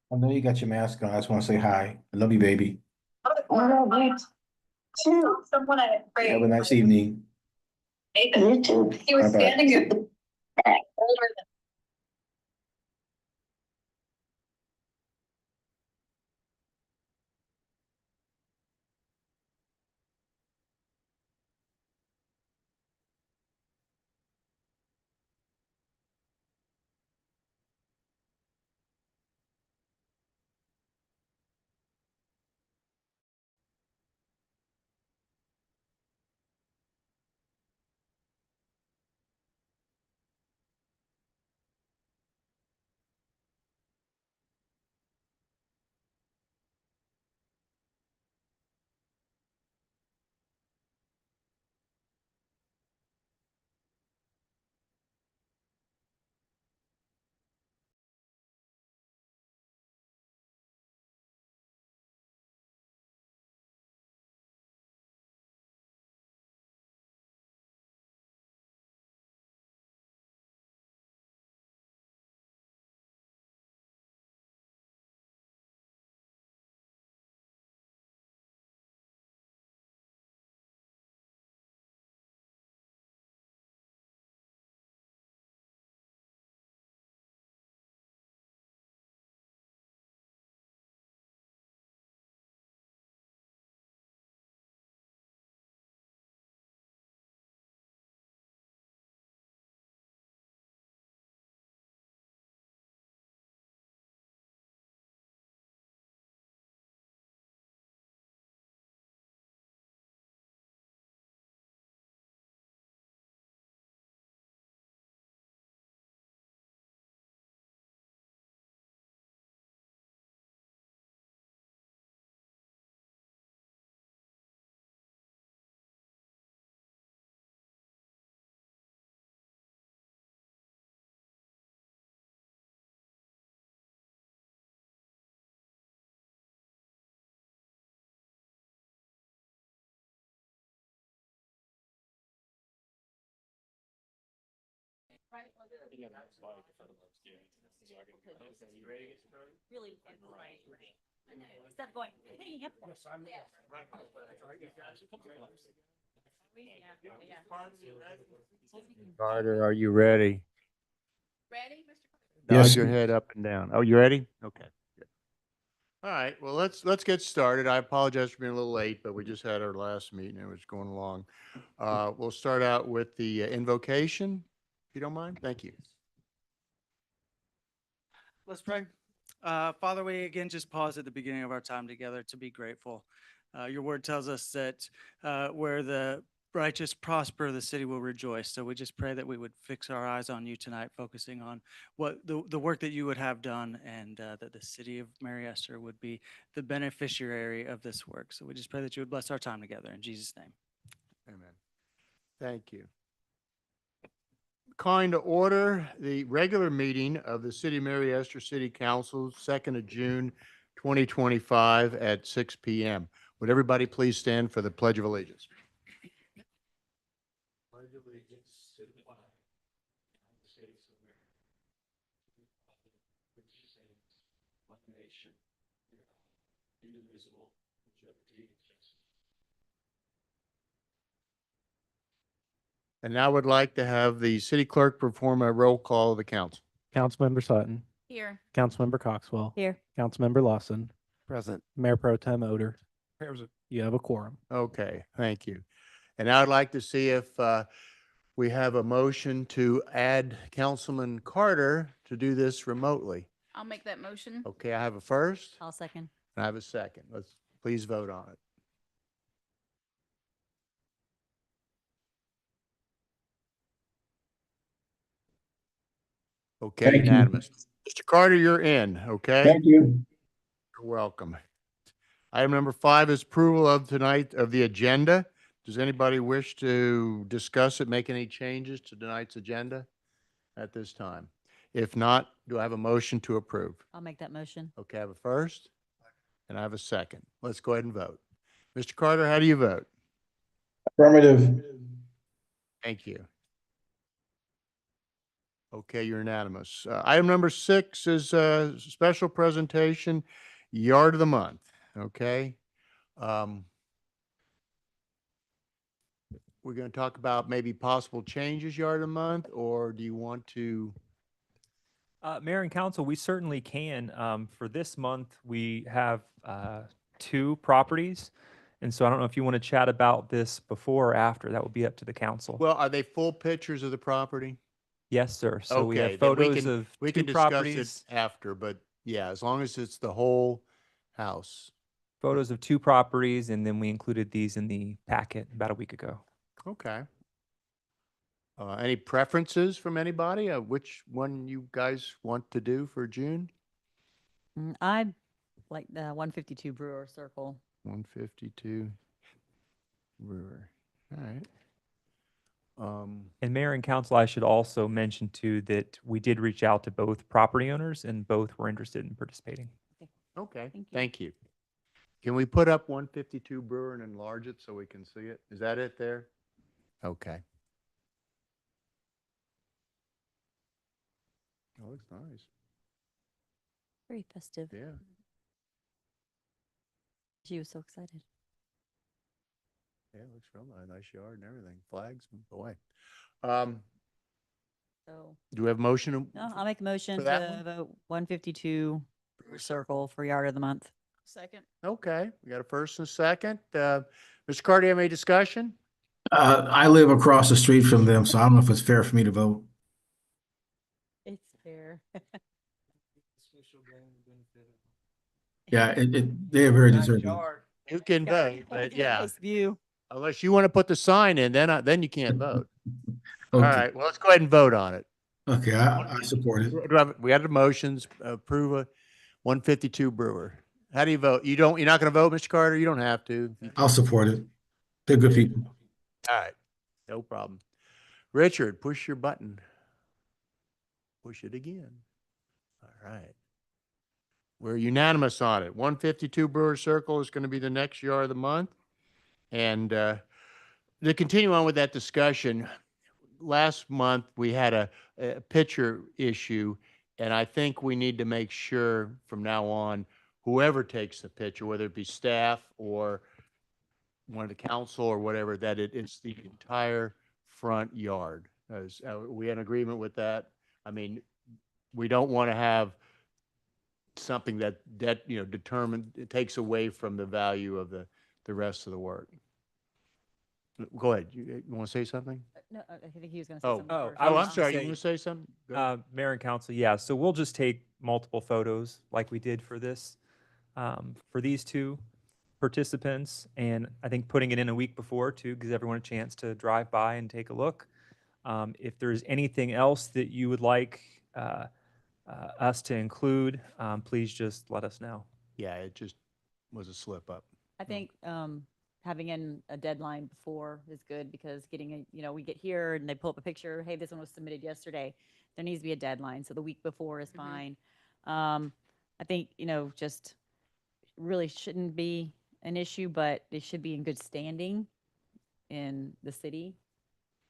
I know you got your mask on. I just want to say hi. I love you, baby. Someone I prayed. Have a nice evening. You too. He was Bye-bye. standing at older than. Really, right. Instead of going, hey, yep. Carter, are you ready? Ready, Mr. Yes. Nod your head up and down. Oh, you ready? Okay. Good. All right. Well, let's get started. I apologize for being a little late, but we just had our last meeting. It was going along. We'll start out with the invocation, if you don't mind. Thank you. Let's pray. Father, we again just pause at the beginning of our time together to be grateful. Your word tells us that where the righteous prosper, the city will rejoice. So we just pray that we would fix our eyes on you tonight, focusing on what the work that you would have done, and that the city of Mary Esther would be the beneficiary of this work. So we just pray that you would bless our time together in Jesus' name. Amen. Thank you. Calling to order the regular meeting of the City of Mary Esther City Council, 2nd of June, 2025 at 6 p.m. Would everybody please stand for the Pledge of Allegiance? Pledge of allegiance to the flag of the States of America, which stands one nation, indivisible, with liberty and justice. And now I would like to have the city clerk perform a roll call of the council. Councilmember Sutton, Here. Councilmember Coxwell, Here. Councilmember Lawson, Present. Mayor Pro Tem Oder. You have a quorum. Okay, thank you. And I'd like to see if we have a motion to add Councilman Carter to do this remotely. I'll make that motion. Okay, I have a first I'll second. and I have a second. Let's please vote on it. Okay, Thank you. unanimous. Mr. Carter, you're in, okay? Thank you. You're welcome. Item number 5 is approval of the agenda. Does anybody wish to discuss it, make any changes to tonight's agenda at this time? If not, do I have a motion to approve? I'll make that motion. Okay, I have a first and I have a second. Let's go ahead and vote. Mr. Carter, how do you vote? Affirmative. Thank you. Okay, you're unanimous. Item number 6 is a special presentation, yard of the month, okay? Um, We're going to talk about maybe possible changes yard of the month, or do you want to? Mayor and council, we certainly can. For this month, we have 2 properties. And so I don't know if you want to chat about this before or after. That would be up to the council. Well, are they full pictures of the property? Yes, sir. So we Okay, have then photos of we 2 can discuss it properties, after, but yeah, as long as it's the whole house. photos of 2 properties, and then we included these in the packet about a week ago. Okay. Any preferences from anybody? Which one you guys want to do for June? I like the 152 Brewer Circle. 152 Brewer. All right. And mayor and council, I should also mention too that we did reach out to both property owners and both were interested in participating. Okay, Thank you. thank you. Can we put up 152 Brewer and enlarge it so we can see it? Is that it there? Okay. Oh, looks nice. Very festive. Yeah. She was so excited. Yeah, it looks real nice. Nice yard and everything. Flags, boy. So Do we have motion? no, I'll make a motion for that to one? vote 152 Brewer Circle for Yard of the Month. Second. Okay, we got a first and a second. Mr. Carter, you have any discussion? I live across the street from them, so I don't know if it's fair for me to vote. It's fair. Yeah, they're very deserving. You can vote, but yeah, Nice view. unless you want to put the sign in, then you can't vote. All Okay, right, well, let's go ahead and vote on it. okay, I support it. We had the motions, approve a 152 Brewer. How do you vote? You're not going to vote, Mr. Carter? You don't have to. I'll support it. They're good people. All right, no problem. Richard, push your button. Push it again. All right. We're unanimous on it. 152 Brewer Circle is going to be the next yard of the month. And to continue on with that discussion, last month we had a picture issue, and I think we need to make sure from now on, whoever takes the picture, whether it be staff or one of the council or whatever, that it's the entire front yard. We in agreement with that? I mean, we don't want to have something that determined, it takes away from the value of the rest of the work. Go ahead. You want to say something? No, I think he was going to say Oh, something first. I was I'm sorry. You say- want to say something? Go ahead. Mayor and council, yeah. So we'll just take multiple photos like we did for this, for these 2 participants. And I think putting it in a week before too, gives everyone a chance to drive by and take a look. If there's anything else that you would like us to include, please just let us know. Yeah, it just was a slip up. I think having in a deadline before is good because we get here and they pull up a picture, hey, this one was submitted yesterday. There needs to be a deadline, so the week before is fine. I think, just really shouldn't be an issue, but it should be in good standing in the city.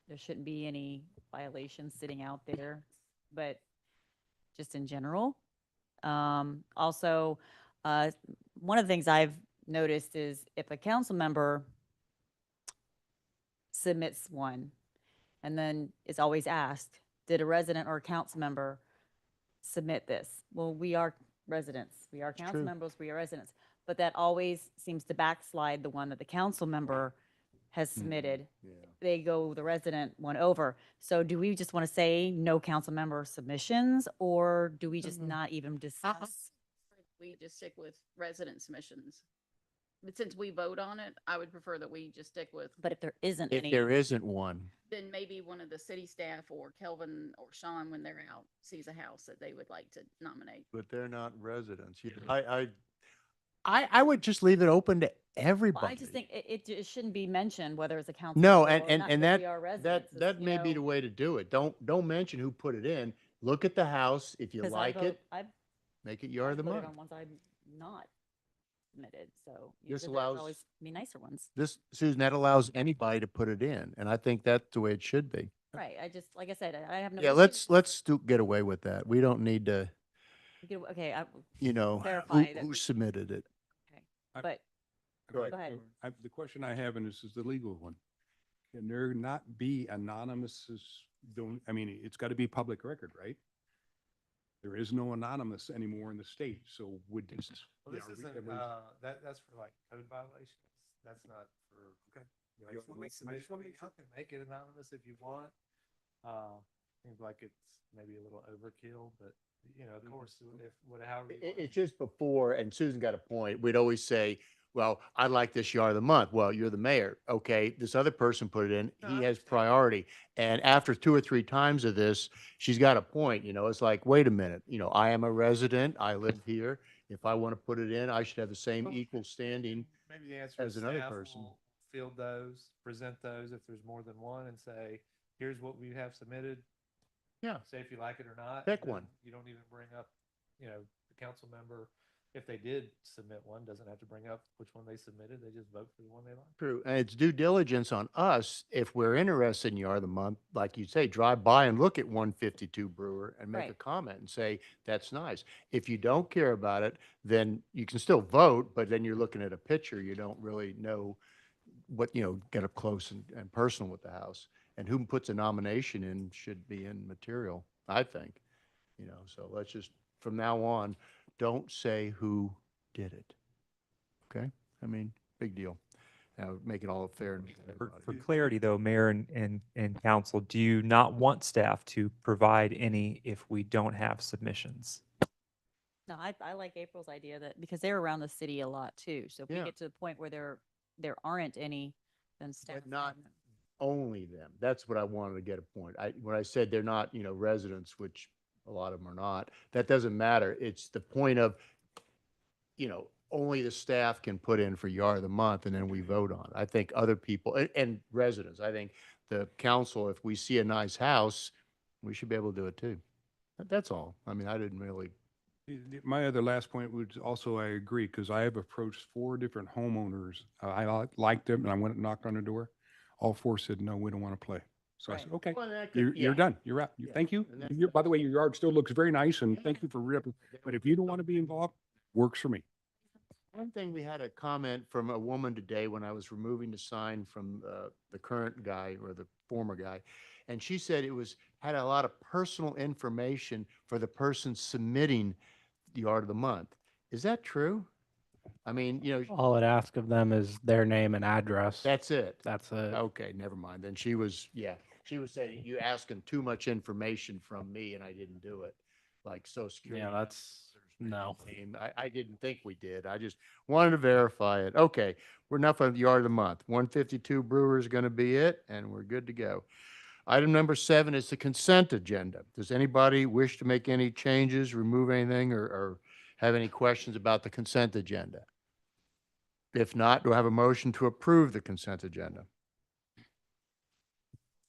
There shouldn't be any violations sitting out there, but just in general. Also, one of the things I've noticed is if a council member submits one, and then it's always asked, did a resident or a council member submit this? Well, we are residents, we are council true. members, we are residents, but that always seems to backslide the one that the council member has submitted. Yeah. They go the resident one over. So do we just want to say no council member submissions, or do we just not even discuss? We just stick with resident submissions. But since we vote on it, I would prefer that we just stick with, But if there isn't If any, there isn't one, then maybe one of the city staff or Kelvin or Sean, when they're out, sees a house that they would like to nominate. but they're not residents. I would just leave it open to well, everybody. I just think it shouldn't be mentioned whether it's a council. No, member or and not, and because that we are that residents, it's, that you may be know, the way to do it. Don't mention who put it in. Look at the house. If you 'cause I like vote- it, I've make it yard of the voted month. on ones I'm not submitted, so. This there's allows- always be nicer ones. This, Susan, that allows anybody to put it in, and I think that's the way it should be. Right, I just, like I said, I have no. Yeah, issue. let's get away with that. We don't need to, We could- Okay, you know, Verify that who we- submitted it. okay, I- but Go ahead. go ahead. The question I have, and this is the legal one. Can there not be anonymous, don't, I mean, it's got to be public record, right? There is no anonymous anymore in the state, so would this? Well, this isn't, that's for like code violations. That's not for, okay. I just wanna make- I just wanna make You can make it anonymous if you want. Seems like it's maybe a little overkill, but you know, of course, if, however. you want. It's just before, and Susan got a point, we'd always say, well, I like this yard of the month. Well, you're the mayor. Okay, this other person put it in. No, I He has understand. priority. And after 2 or 3 times of this, she's got a point, you know, it's like, wait a minute, you know, I am a resident. I live here. If I want to put it in, I should have the same Well, equal standing. Maybe the answer as is another staff person. will field those, present those if there's more than one and say, here's what we have submitted. Yeah. Say if you like it or not. Pick and then one. You don't even bring up, you know, the council member, if they did submit one, doesn't have to bring up which one they submitted. They just vote for the one they like. True. And it's due diligence on us. If we're interested in yard of the month, like you say, drive by and look at 152 Brewer and make a Right. comment and say, that's nice. If you don't care about it, then you can still vote, but then you're looking at a picture. You don't really know what, you know, get up close and personal with the house. And who puts a nomination in should be in material, I think. You know, so let's just, from now on, don't say who did it. Okay? I mean, big deal. Now, make it all fair. and For everybody. clarity though, Mayor and council, do you not want staff to provide any if we don't have submissions? No, I like April's idea that, because they're around the city a lot too. So if we Yeah. get to the point where there aren't any, then staff. not can- Only them. That's what I wanted to get a point. When I said they're not, you know, residents, which a lot of them are not, that doesn't matter. It's the point of, you know, only the staff can put in for yard of the month and then we vote on it. I think other people and residents, I think the council, if we see a nice house, we should be able to do it too. That's all. I mean, I didn't really, My other last point was also, I agree, because I have approached 4 different homeowners. Liked them and I went and knocked on the door. All 4 said, no, we don't want to play. So I said, okay, well, that could- you're yeah. done. You're out. Yeah. Thank you. And that's- By the way, your yard still looks very nice and thank you for ripping. But if you don't want to be involved, works for me. One thing, we had a comment from a woman today when I was removing the sign from the current guy or the former guy. And she said had a lot of personal information for the person submitting the yard of the month. Is that true? I mean, you know, All I'd ask of them is their name and address. that's it. That's it. Okay, never mind. Then she was saying, you asking too much information from me and I didn't do it. Like social security. Yeah, that's, no. name. I didn't think we did. I just wanted to verify it. Okay, we're enough on the yard of the month. 152 Brewer is going to be it, and we're good to go. Item number 7 is the consent agenda. Does anybody wish to make any changes, remove anything, or have any questions about the consent agenda? If not, do I have a motion to approve the consent agenda?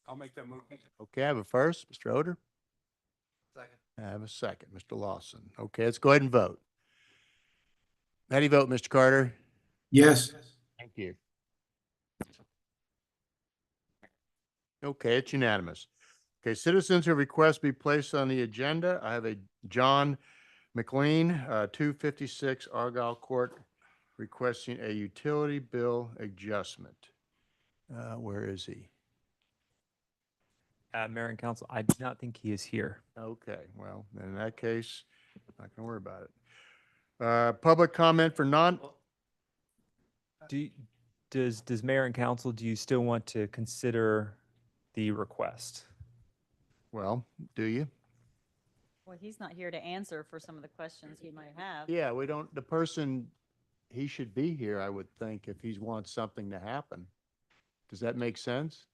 I'll make that move. Okay, I have a first, Mr. Oder. Second. I have a second, Mr. Lawson. Okay, let's go ahead and vote. How do you vote, Mr. Carter? Yes. Thank you. Okay, it's unanimous. Okay, citizens who request be placed on the agenda. I have a John McLean, 256 Argyle Court, requesting a utility bill adjustment. Where is he? Mayor and council, I do not think he is here. Okay, well, in that case, not gonna worry about it. Public comment for non, Does mayor and council, do you still want to consider the request? well, do you? Well, he's not here to answer for some of the questions he might have. Yeah, we don't, the person, he should be here, I would think, if he wants something to happen. Does that make sense?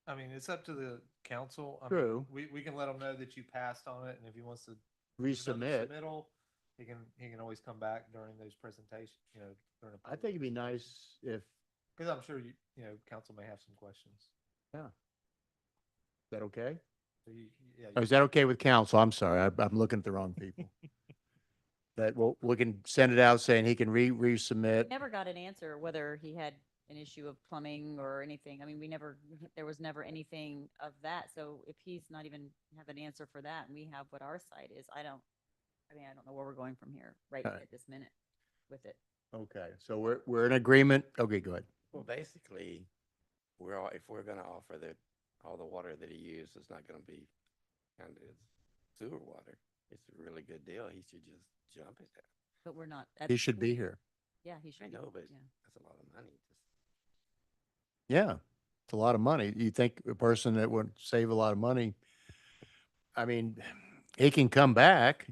I mean, it's up to the council. I mean, True. We can let him know that you passed on it, and if he wants to do another Resubmit. submittal, he can always come back during those presentations, you know, during a. I think it'd be nice if, Because I'm sure you know, council may have some questions. is that okay? So yeah. Or is that okay with council? I'm sorry, I'm looking at the wrong people. That we can send it out saying he can resubmit. Never got an answer whether he had an issue of plumbing or anything. I mean, there was never anything of that. So if he's not even have an answer for that and we have what our side is, I don't know where we're going from here right Okay. at this minute with it. Okay, so we're in agreement. Okay, go ahead. Well, basically, if we're gonna offer all the water that he used, it's not gonna be kind of sewer water. It's a really good deal. He should just jump it. But we're not. He should be here. Yeah, he should. I know, but Yeah. that's a lot of money. Yeah, it's a lot of money. You think a person that would save a lot of money, I mean, he can come back.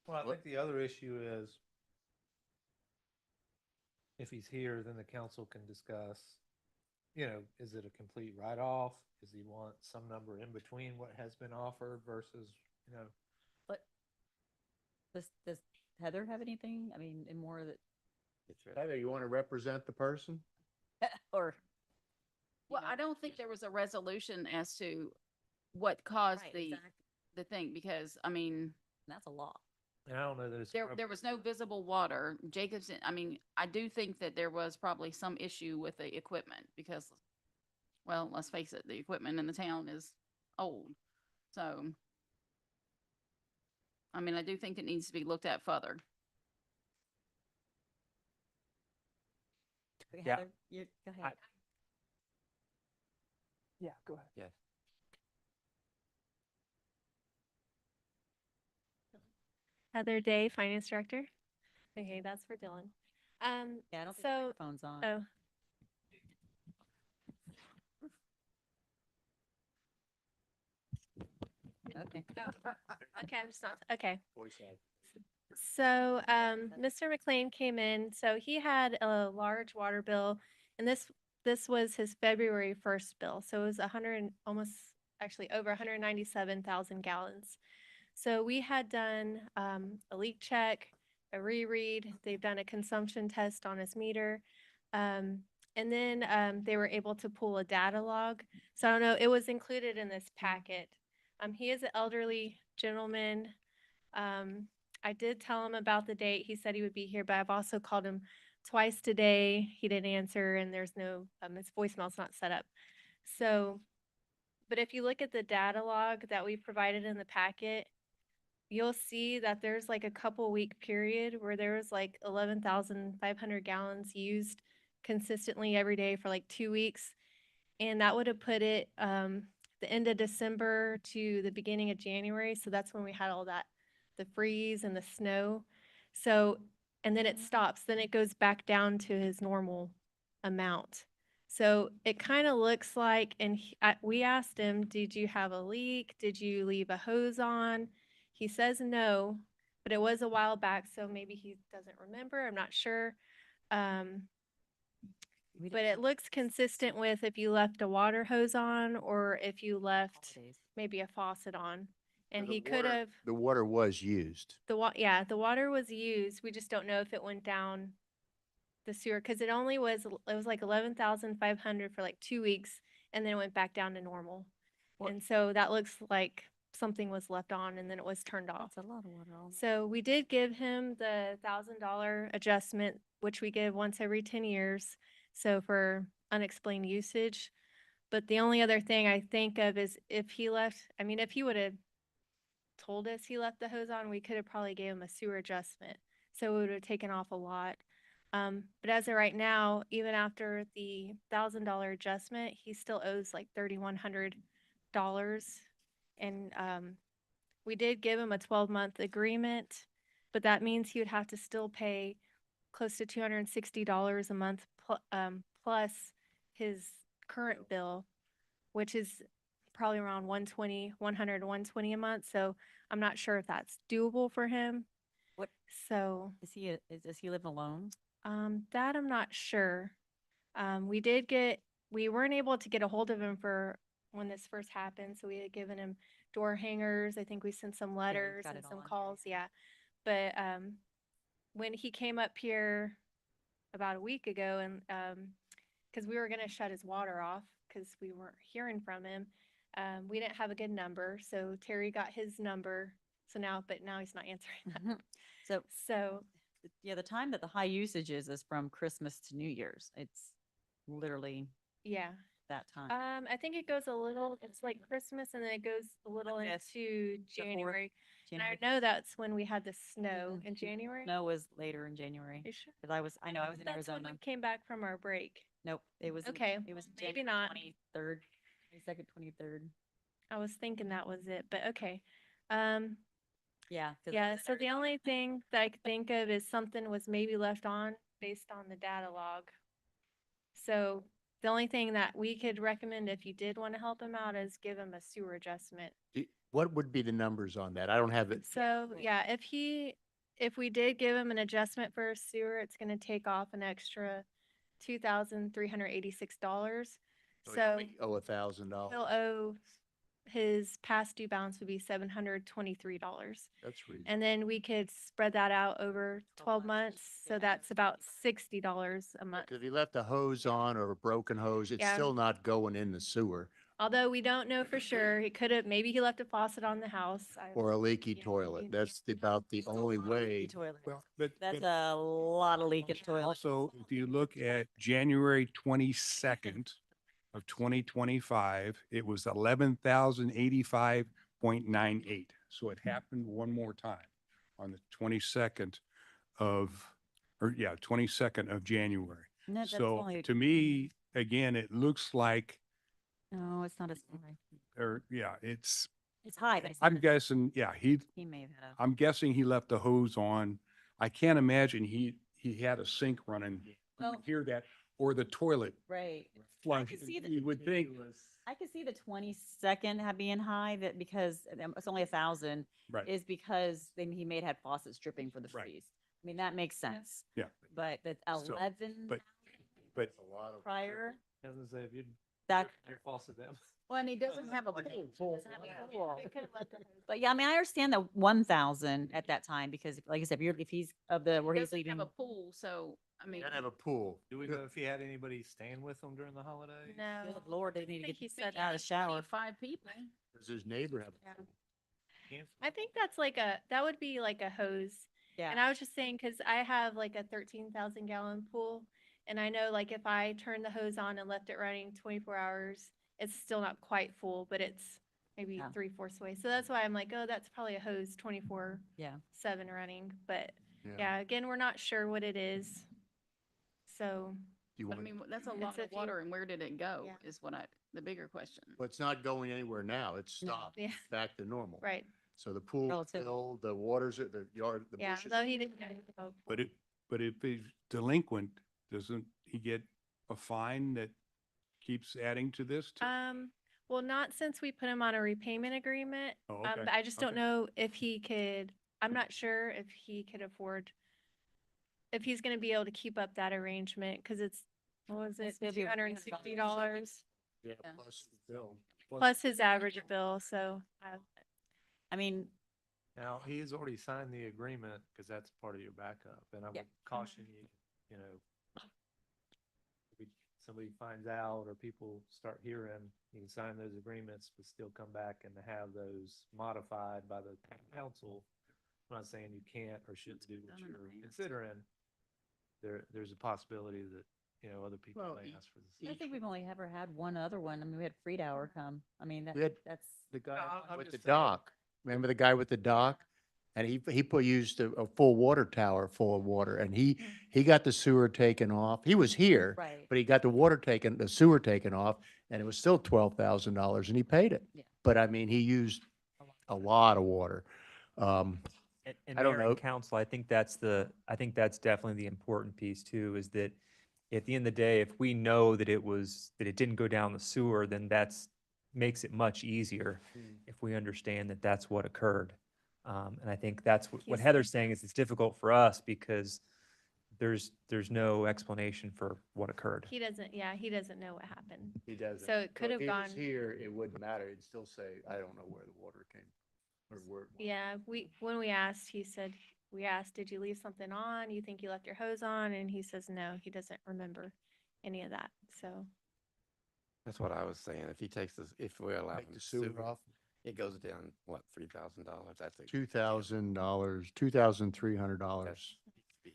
Well, I think the other issue is if he's here, then the council can discuss, is it a complete write-off? Does he want some number in between what has been offered versus, But does Heather have anything? I mean, in more that, It's really, Heather, you want to represent the person? or, Well, I don't think there was a resolution as to what caused right, the, exactly. the thing, because, I mean, That's a lot. and I don't know that it's. there was no visible water. Jacobson, I mean, I do think that there was probably some issue with the equipment because, well, let's face it, the equipment in the town is old. So, I mean, I do think it needs to be looked at further. Yeah. Heather, go ahead. Yeah, go ahead. yes. Heather Day, Finance Director. Okay, that's for Dylan. Yeah, I don't think So, the phone's on. oh, Okay. okay, I'm just not, okay. So, Mr. McLean came in, so he had a large water bill, and this was his February 1st bill. So it was 100, almost, actually over 197,000 gallons. So we had done a leak check, a reread. They've done a consumption test on his meter. And then they were able to pull a data log. So I don't know, it was included in this packet. He is an elderly gentleman. I did tell him about the date. He said he would be here, but I've also called him twice today. He didn't answer, and there's no, his voicemail's not set up. So, but if you look at the data log that we provided in the packet, you'll see that there's like a couple week period where there was like 11,500 gallons used consistently every day for like 2 weeks. And that would have put it the end of December to the beginning of January. So that's when we had all that, the freeze and the snow. So, and then it stops, then it goes back down to his normal amount. So it kind of looks like, and we asked him, did you have a leak? Did you leave a hose on? He says no, but it was a while back, so maybe he doesn't remember. I'm not sure. But it looks consistent with if you left a water hose on or if you left Holidays. maybe a faucet on. And So the he could water- have, The water was used. yeah, the water was used. We just don't know if it went down the sewer because it was like 11,500 for like 2 weeks and then it went back down to normal. And so that looks like something was left on and then it was turned off. That's a lot of water. So we did give him the $1,000 adjustment, which we give once every 10 years. So for unexplained usage. But the only other thing I think of is if he would have told us he left the hose on, we could have probably gave him a sewer adjustment. So it would have taken off a lot. But as of right now, even after the $1,000 adjustment, he still owes like $3,100. And we did give him a 12-month agreement, but that means he would have to still pay close to $260 a month plus his current bill, which is probably around 100 to 120 a month. So I'm not sure if that's doable for him. What So does he live alone? that I'm not sure. We weren't able to get a hold of him for when this first happened. So we had given him door hangers. I think we sent some letters got and it some all on here. calls. Yeah. But when he came up here about a week ago and because we were going to shut his water off because we weren't hearing from him, we didn't have a good number. So Terry got his number. But now he's not answering. So So Yeah, the time that the high usage is from Christmas to New Year's. It's literally Yeah. that time. I think it goes a little, it's like Christmas and then it goes a little fifth, into fourth, January. And I January. know that's when we had the snow in January. Snow was later in January. You sure? Cause I know I was in That's when Arizona. we came back from our break. Nope, it was, Okay, it was maybe January not. 23rd, 22nd, 23rd. I was thinking that was it, but okay. Um, Yeah. 'cause I yeah, was in so the Arizona. only thing that I could think of is something was maybe left on based on the data log. So the only thing that we could recommend if you did want to help him out is give him a sewer adjustment. What would be the numbers on that? I don't have it. So yeah, if we did give him an adjustment for sewer, it's gonna take off an extra $2,386. So We owe $1,000. he'll owe, his past due balance would be $723. That's reasonable. And then we could spread that out over 12 months, so that's about $60 a month. Because if he left a hose on or a broken hose, it's Yeah. still not going in the sewer Although we don't know for sure, he could have, maybe he left a faucet on the house. or a leaky toilet. That's about the only way. Toilet. Well, That's but a lot of leakage toilet. also, if you look at January 22nd of 2025, it was 11,085.98. So it happened one more time on the 22nd of, 22nd of January. No, that's So only, to me, again, it looks like, no, it's not as high. it's, It's high, but it's I'm not as- guessing, he may have had a. I'm guessing he left the hose on. I can't imagine he had a sink running. You Well- would hear that, or the toilet Right. flush. could see the- You would think, I could see the 22nd have being high that because it's only 1,000 right, is because then he may have had faucets dripping for the Right. freeze. I mean, that makes sense. Yeah. But the So, 11 but prior, I was gonna say, if you'd. that, Your faucet them. well, and he doesn't have a pool. Doesn't have a pool. But yeah, I mean, I understand the 1,000 at that time because like I said, if he's of the, where He he's doesn't leaving. have a pool, so, I mean, Doesn't have a pool. Do we know if he had anybody staying with him during the holidays? No. Good Lord, they need to think get he said out of the shower. 5 people. Does his neighbor have? Yeah. Can't- I think that's like that would be like a hose. Yeah. And I was just saying, cause I have like a 13,000 gallon pool. And I know like if I turned the hose on and left it running 24 hours, it's still not quite full, but it's maybe Yeah. 3/4 way. So that's why I'm like, oh, that's probably a hose 24/7 running. But yeah, again, we're not sure what it is. So You But I want, mean, that's a It's lot a of few- water, and where did it go Yeah. is the bigger question. but it's not going anywhere now. It's No. stopped. Yeah. It's back to normal. right. So the pool Relative. filled, the waters, the yard, the Yeah. bushes. Though he didn't. but if he's delinquent, doesn't he get a fine that keeps adding to this? Well, not since we put him on a repayment agreement. Oh, But okay. I just don't Okay. know if he could, I'm not sure if he could afford, if he's gonna be able to keep up that arrangement, cause it's, what was it, It's gonna be $260 Yeah, Yeah. plus the bill. plus his average bill, so. I mean, Now, he's already signed the agreement because that's part of your backup, and I Yeah. would caution you, you know, if somebody finds out or people start hearing, you can sign those agreements, but still come back and have those modified by the council. I'm not saying you can't or shouldn't do what Done in you're advance. considering. There's a possibility that, other people Well, may ask for the I same. think we've only ever had one other one. I mean, we had Friedauer come. I mean, We had- that's, The guy I'm with the just saying. dock. Remember the guy with the dock? And used a full water tower full of water and he got the sewer taken off. He was here, right. but he got the sewer taken off and it was still $12,000 and he paid it. Yeah. But I mean, he used a lot of water. And I don't Mayor and know. council, I think that's definitely the important piece too, is that at the end of the day, if we know that it didn't go down the sewer, then makes it much easier if we understand that that's what occurred. And I think that's what He's- Heather's saying is it's difficult for us because there's no explanation for what occurred. He doesn't know what happened. He doesn't. So it could if have he was gone- here, it wouldn't matter. It'd still say, I don't know where the water came. Or where. Yeah, when we asked, we asked, did you leave something on? You think you left your hose on? And he says, no, he doesn't remember any of that, so. That's what I was saying. If he takes this, if we allow Take him the to sewer sue, off. it goes down, what, $3,000? That's a. $2,000, $2,300. That's- needs to be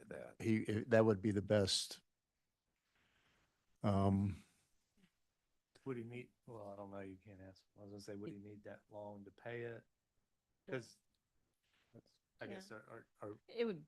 that. That would be the best. Would he need, well, I don't know, you can't ask. I was gonna say, would he need that long to pay it? Because I Yeah. guess our It would,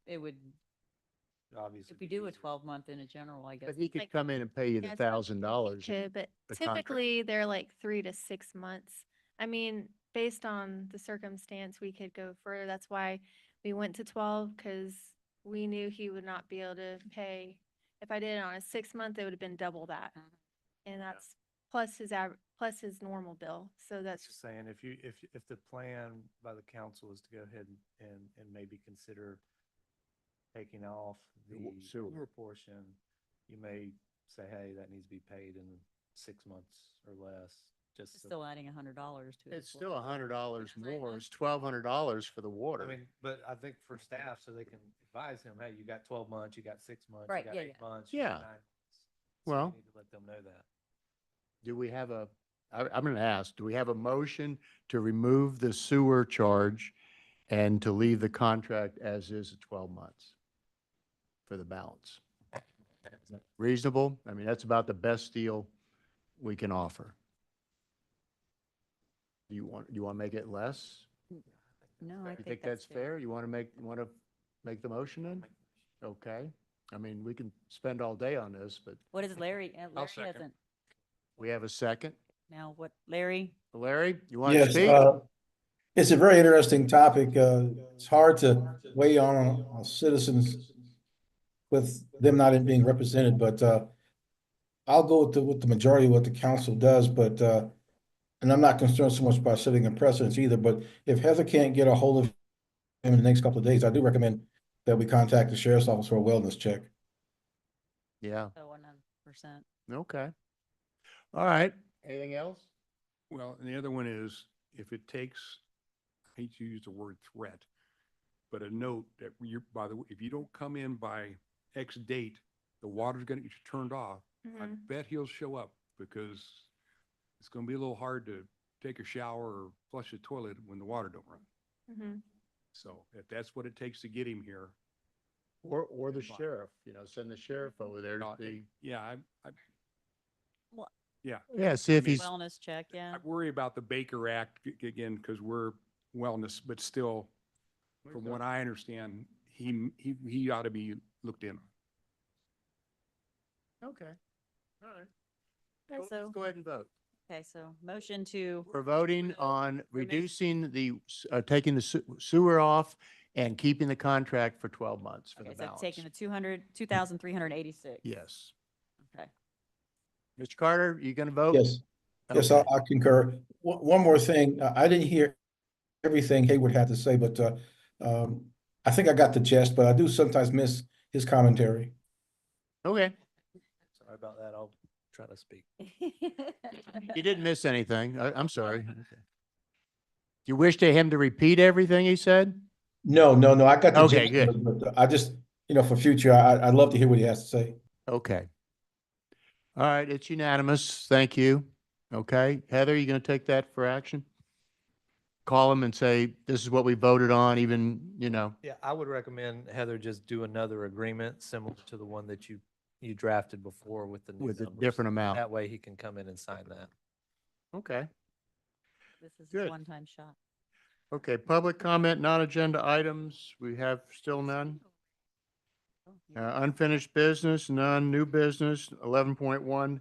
obviously. if we do a 12-month in a general, I guess. But he could Like- come in and pay you the Yeah, it's up to $1,000. Could, but the contract. typically they're like 3 to 6 months. I mean, based on the circumstance, we could go further. That's why we went to 12, because we knew he would not be able to pay. If I did it on a 6-month, it would have been double that. And that's plus plus his normal bill. So that's Just saying, if the plan by the council is to go ahead and maybe consider taking off the sewer. sewer portion, you may say, hey, that needs to be paid in 6 months or less, just. It's still adding $100 to it. It's still $100 more. It's $1,200 for the water. I mean, but I think for staff, so they can advise him, hey, you got 12 months, you got 6 months, Right, you got yeah, 8 months. Yeah. You got 9 months. So Well- you need to let them know that. Do we have I'm going to ask, do we have a motion to remove the sewer charge and to leave the contract as is at 12 months for the balance? Reasonable? I mean, that's about the best deal we can offer. Do you want to make it less? No, I You think think that's that's fair? You want to make the motion then? Okay. I mean, we can spend all day on this, but What is Larry? Larry second. hasn't. we have a second. Now, what, Larry? Larry, you want to Yes, speak? it's a very interesting topic. It's hard to weigh on citizens with them not being represented, but I'll go with the majority of what the council does, but and I'm not concerned so much about setting a precedence either, but if Heather can't get a hold of him in the next couple of days, I do recommend that we contact the sheriff's office for a wellness check. Yeah. Oh, 100%. Okay. All right. Anything else? Well, and the other one is, if it takes, I hate to use the word threat, but a note that you're, by the way, if you don't come in by X date, the water's gonna get turned off. I Mhm. bet he'll show up, because it's gonna be a little hard to take a shower or flush the toilet when the water don't run. Mhm. So if that's what it takes to get him here, Or the Fine. sheriff, send the sheriff over there to uh, see. yeah, Well, yeah. Yeah, see if I mean, he's, Wellness check, yeah. I worry about the Baker Act again, because we're wellness, but still, from what I understand, he ought to be looked in. okay. All right. Okay, so, Let's go ahead and vote. okay, so motion to, We're voting on reducing taking the sewer off and keeping the contract for 12 months for the okay, so balance. taking the 2,386. Yes. Okay. Mr. Carter, you going to vote? Yes, yes, I concur. One more thing, I didn't hear everything Hayward had to say, but I think I got the gist, but I do sometimes miss his commentary. Okay. Sorry about that. I'll try to speak. You didn't miss anything. I'm sorry. Okay. Do you wish to him to repeat everything he said? No, I got the Okay, gist, good. but I just, for future, I'd love to hear what he has to say. Okay. All right, it's unanimous. Thank you. Okay. Heather, you going to take that for action? Call him and say, this is what we voted on, even, Yeah, I would recommend Heather just do another agreement similar to the one that you drafted before with the new with a numbers. different amount. That way he can come in and sign that. Okay. This is Good. a one-time shot. Okay, public comment, non-agenda items, we have still none. Oh, yeah. Unfinished business, none, new business, 11.1.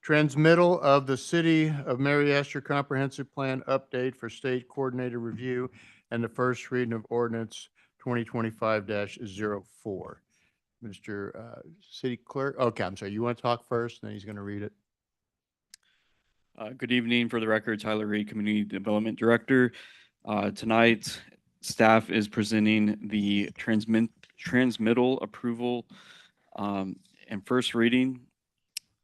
Transmittal of the City of Mary Esther Comprehensive Plan Update for State Coordinated Review and the first reading of ordinance 2025-04. Mr. City Clerk, okay, I'm sorry, you want to talk first, then he's going to read it. Good evening. For the record, Tyler Reed, Community Development Director. Tonight, staff is presenting the transmittal approval and first reading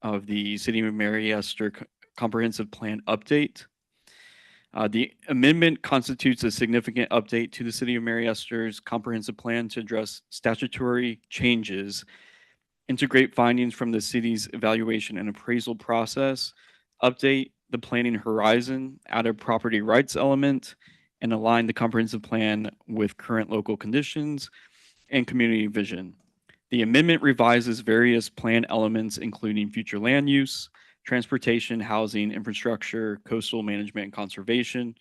of the City of Mary Esther Comprehensive Plan Update. The amendment constitutes a significant update to the City of Mary Esther's comprehensive plan to address statutory changes, integrate findings from the city's evaluation and appraisal process, update the planning horizon, add a property rights element, and align the comprehensive plan with current local conditions and community vision. The amendment revises various plan elements, including future land use, transportation, housing, infrastructure, coastal management and conservation,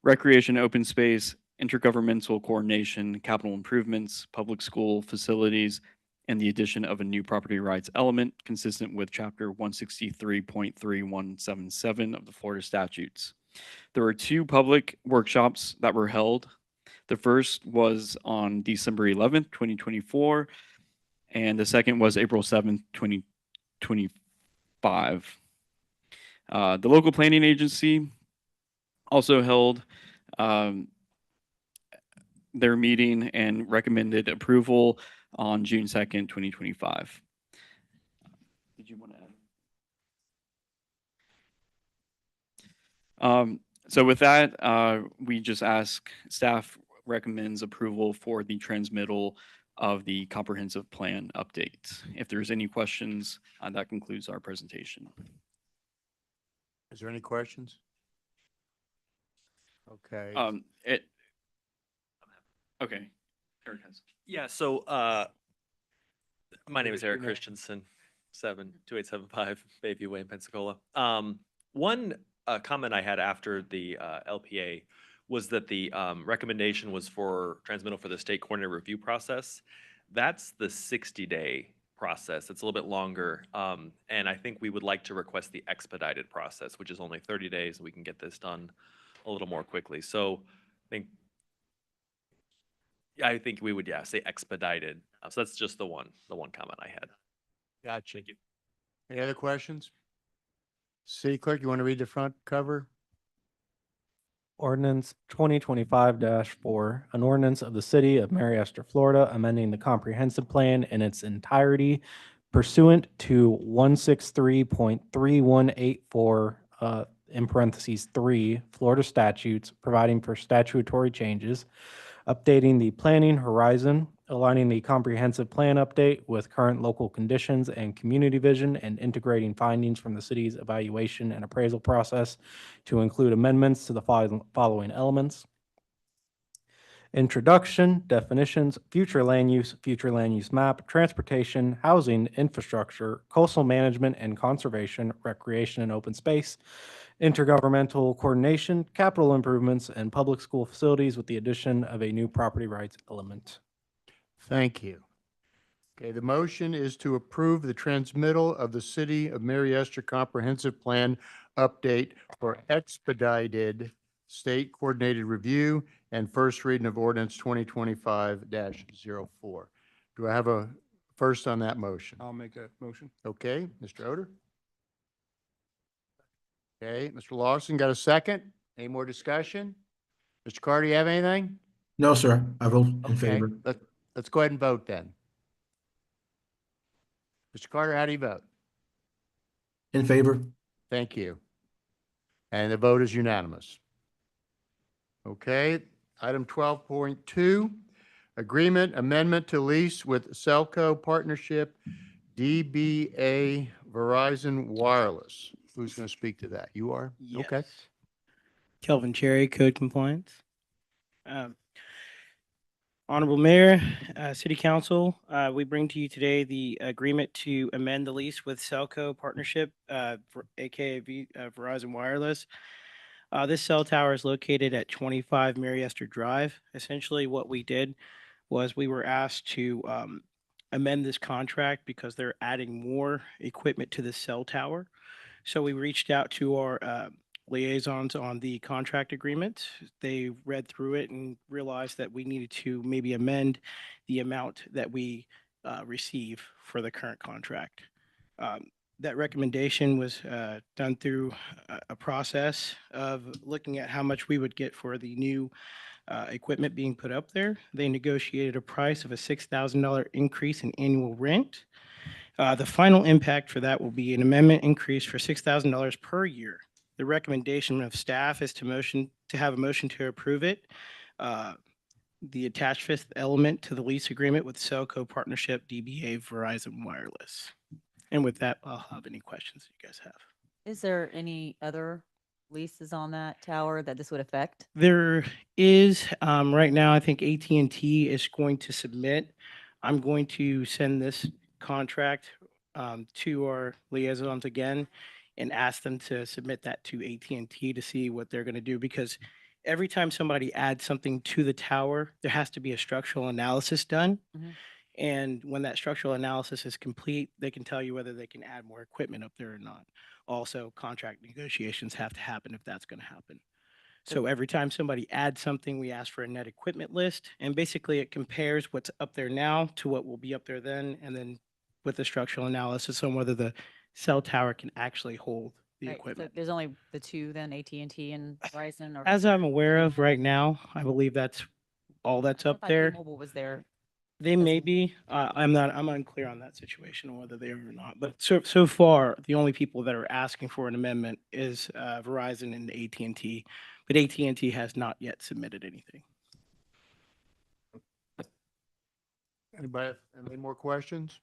recreation, open space, intergovernmental coordination, capital improvements, public school facilities, and the addition of a new property rights element consistent with Chapter 163.3177 of the Florida statutes. There were two public workshops that were held. The first was on December 11th, 2024, and the second was April 7th, 2025. The local planning agency also held their meeting and recommended approval on June 2nd, 2025. Did you want to add? So with that, we just ask, staff recommends approval for the transmittal of the comprehensive plan update. If there's any questions, that concludes our presentation. Is there any questions? Okay. Okay. Eric has. Yeah, so my name is Eric Christensen, 72875 Bayview Way in Pensacola. One comment I had after the LPA was that the recommendation was for transmittal for the state coordinated review process. That's the 60-day process. It's a little bit longer. And I think we would like to request the expedited process, which is only 30 days. We can get this done a little more quickly. So I think we would, say expedited. So that's just the one comment I had. Gotcha. Thank you. Any other questions? City Clerk, you want to read the front cover? Ordinance 2025-4, an ordinance of the City of Mary Esther, Florida, amending the comprehensive plan in its entirety pursuant to 163.3184, in parentheses 3, Florida statutes, providing for statutory changes, updating the planning horizon, aligning the comprehensive plan update with current local conditions and community vision, and integrating findings from the city's evaluation and appraisal process to include amendments to the following elements: introduction, definitions, future land use map, transportation, housing, infrastructure, coastal management and conservation, recreation and open space, intergovernmental coordination, capital improvements, and public school facilities with the addition of a new property rights element. Thank you. Okay, the motion is to approve the transmittal of the City of Mary Esther Comprehensive Plan update for expedited state coordinated review and first reading of ordinance 2025-04. Do I have a first on that motion? I'll make that motion. Okay, Mr. Oder? Okay, Mr. Lawson, got a second? Any more discussion? Mr. Carter, you have anything? No, sir. I vote in Okay, favor. let's go ahead and vote then. Mr. Carter, how do you vote? In favor. Thank you. And the vote is unanimous. Okay, item 12.2, agreement amendment to lease with Celco Partnership DBA Verizon Wireless. Who's going to speak to that? You are? Okay. Yes. Kelvin Cherry, Code Compliance. Honorable Mayor, City Council, we bring to you today the agreement to amend the lease with Celco Partnership, aka Verizon Wireless. This cell tower is located at 25 Mary Esther Drive. Essentially, what we did was we were asked to amend this contract because they're adding more equipment to the cell tower. So we reached out to our liaisons on the contract agreement. They read through it and realized that we needed to maybe amend the amount that we receive for the current contract. That recommendation was done through a process of looking at how much we would get for the new equipment being put up there. They negotiated a price of a $6,000 increase in annual rent. The final impact for that will be an amendment increase for $6,000 per year. The recommendation of staff is to have a motion to approve it. The attached fifth element to the lease agreement with Celco Partnership DBA Verizon Wireless. And with that, I'll have any questions you guys have. Is there any other leases on that tower that this would affect? There is, right now, I think AT&T is going to submit I'm going to send this contract to our liaisons again and ask them to submit that to AT&T to see what they're going to do, because every time somebody adds something to the tower, there has to be a structural analysis done. Mhm. And when that structural analysis is complete, they can tell you whether they can add more equipment up there or not. Also, contract negotiations have to happen if that's going to happen. So every time somebody adds something, we ask for a net equipment list, and basically it compares what's up there now to what will be up there then, and then with the structural analysis on whether the cell tower can actually hold the Right, so equipment. there's only the two then, AT&T and Verizon, or? As I'm aware of right now, I believe that's all that's I up thought there. T-Mobile was there. They may doesn't- be. I'm unclear on that situation on whether they are or not. But so far, the only people that are asking for an amendment is Verizon and AT&T. But AT&T has not yet submitted anything. Anybody, any more questions?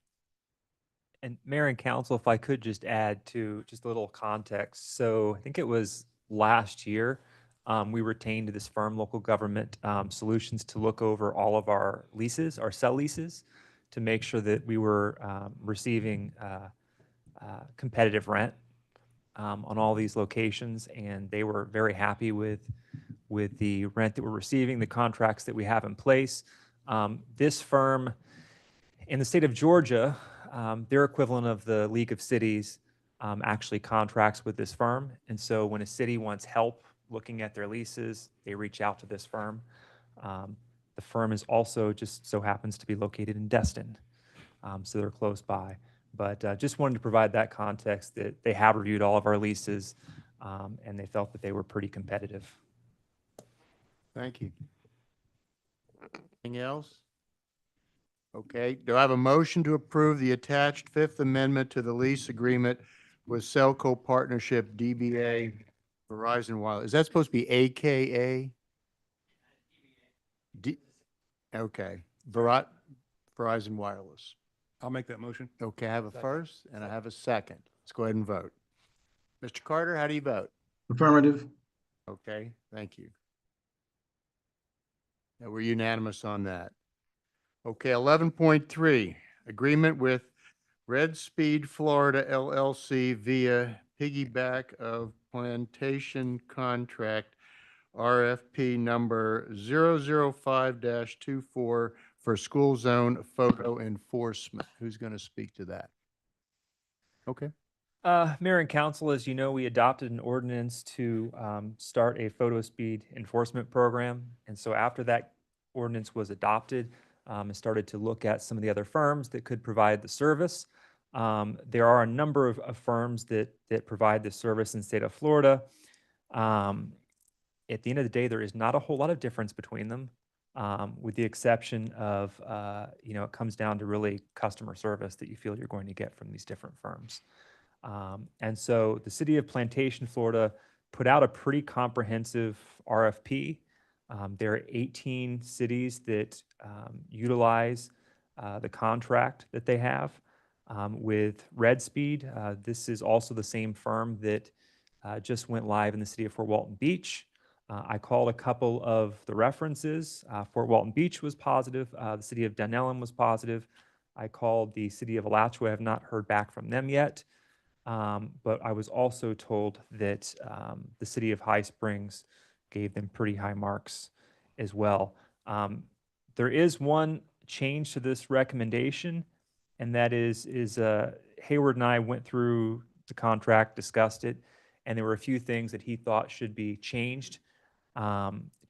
And Mayor and Council, if I could just add to just a little context. So I think it was last year, we retained this firm, Local Government Solutions, to look over all of our leases, our cell leases, to make sure that we were receiving competitive rent on all these locations. And they were very happy with the rent that we're receiving, the contracts that we have in place. This firm in the state of Georgia, their equivalent of the League of Cities actually contracts with this firm. And so when a city wants help looking at their leases, they reach out to this firm. The firm is also just so happens to be located in Destin, so they're close by. But just wanted to provide that context that they have reviewed all of our leases, and they felt that they were pretty competitive. Thank you. Anything else? Okay, do I have a motion to approve the attached Fifth Amendment to the lease agreement with Cellco Partnership DBA Verizon Wireless? Is that supposed to be AKA? Okay, Verizon Wireless. I'll make that motion. Okay, I have a first and I have a second. Let's go ahead and vote. Mr. Carter, how do you vote? Affirmative. Okay, thank you. Now, we're unanimous on that. Okay, 11.3, agreement with Red Speed Florida LLC via piggyback of plantation contract RFP number 005-24 for school zone photo enforcement. Who's going to speak to that? Okay. Mayor and Council, as you know, we adopted an ordinance to start a photo speed enforcement program. And so after that ordinance was adopted, and started to look at some of the other firms that could provide the service. There are a number of firms that provide this service in the state of Florida. At the end of the day, there is not a whole lot of difference between them, with the exception of, it comes down to really customer service that you feel you're going to get from these different firms. And so the city of Plantation, Florida, put out a pretty comprehensive RFP. There are 18 cities that utilize the contract that they have with Red Speed. This is also the same firm that just went live in the city of Fort Walton Beach. I called a couple of the references. Fort Walton Beach was positive. The city of Dunellen was positive. I called the city of Alachua. I have not heard back from them yet. But I was also told that the city of High Springs gave them pretty high marks as well. There is one change to this recommendation, and that is Hayward and I went through the contract, discussed it, and there were a few things that he thought should be changed.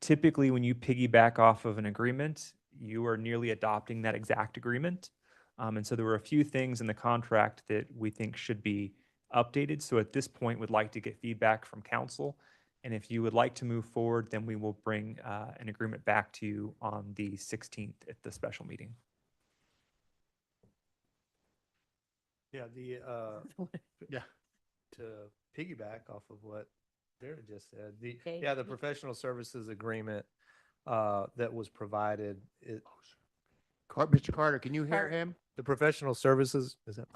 Typically, when you piggyback off of an agreement, you are nearly adopting that exact agreement. And so there were a few things in the contract that we think should be updated. So at this point, we'd like to get feedback from council. And if you would like to move forward, then we will bring an agreement back to you on the 16th at the special meeting. Yeah, yeah, to piggyback off of what Jared just said, Okay. the professional services agreement that was provided, Mr. Carter, can you hear him? the professional services, is that?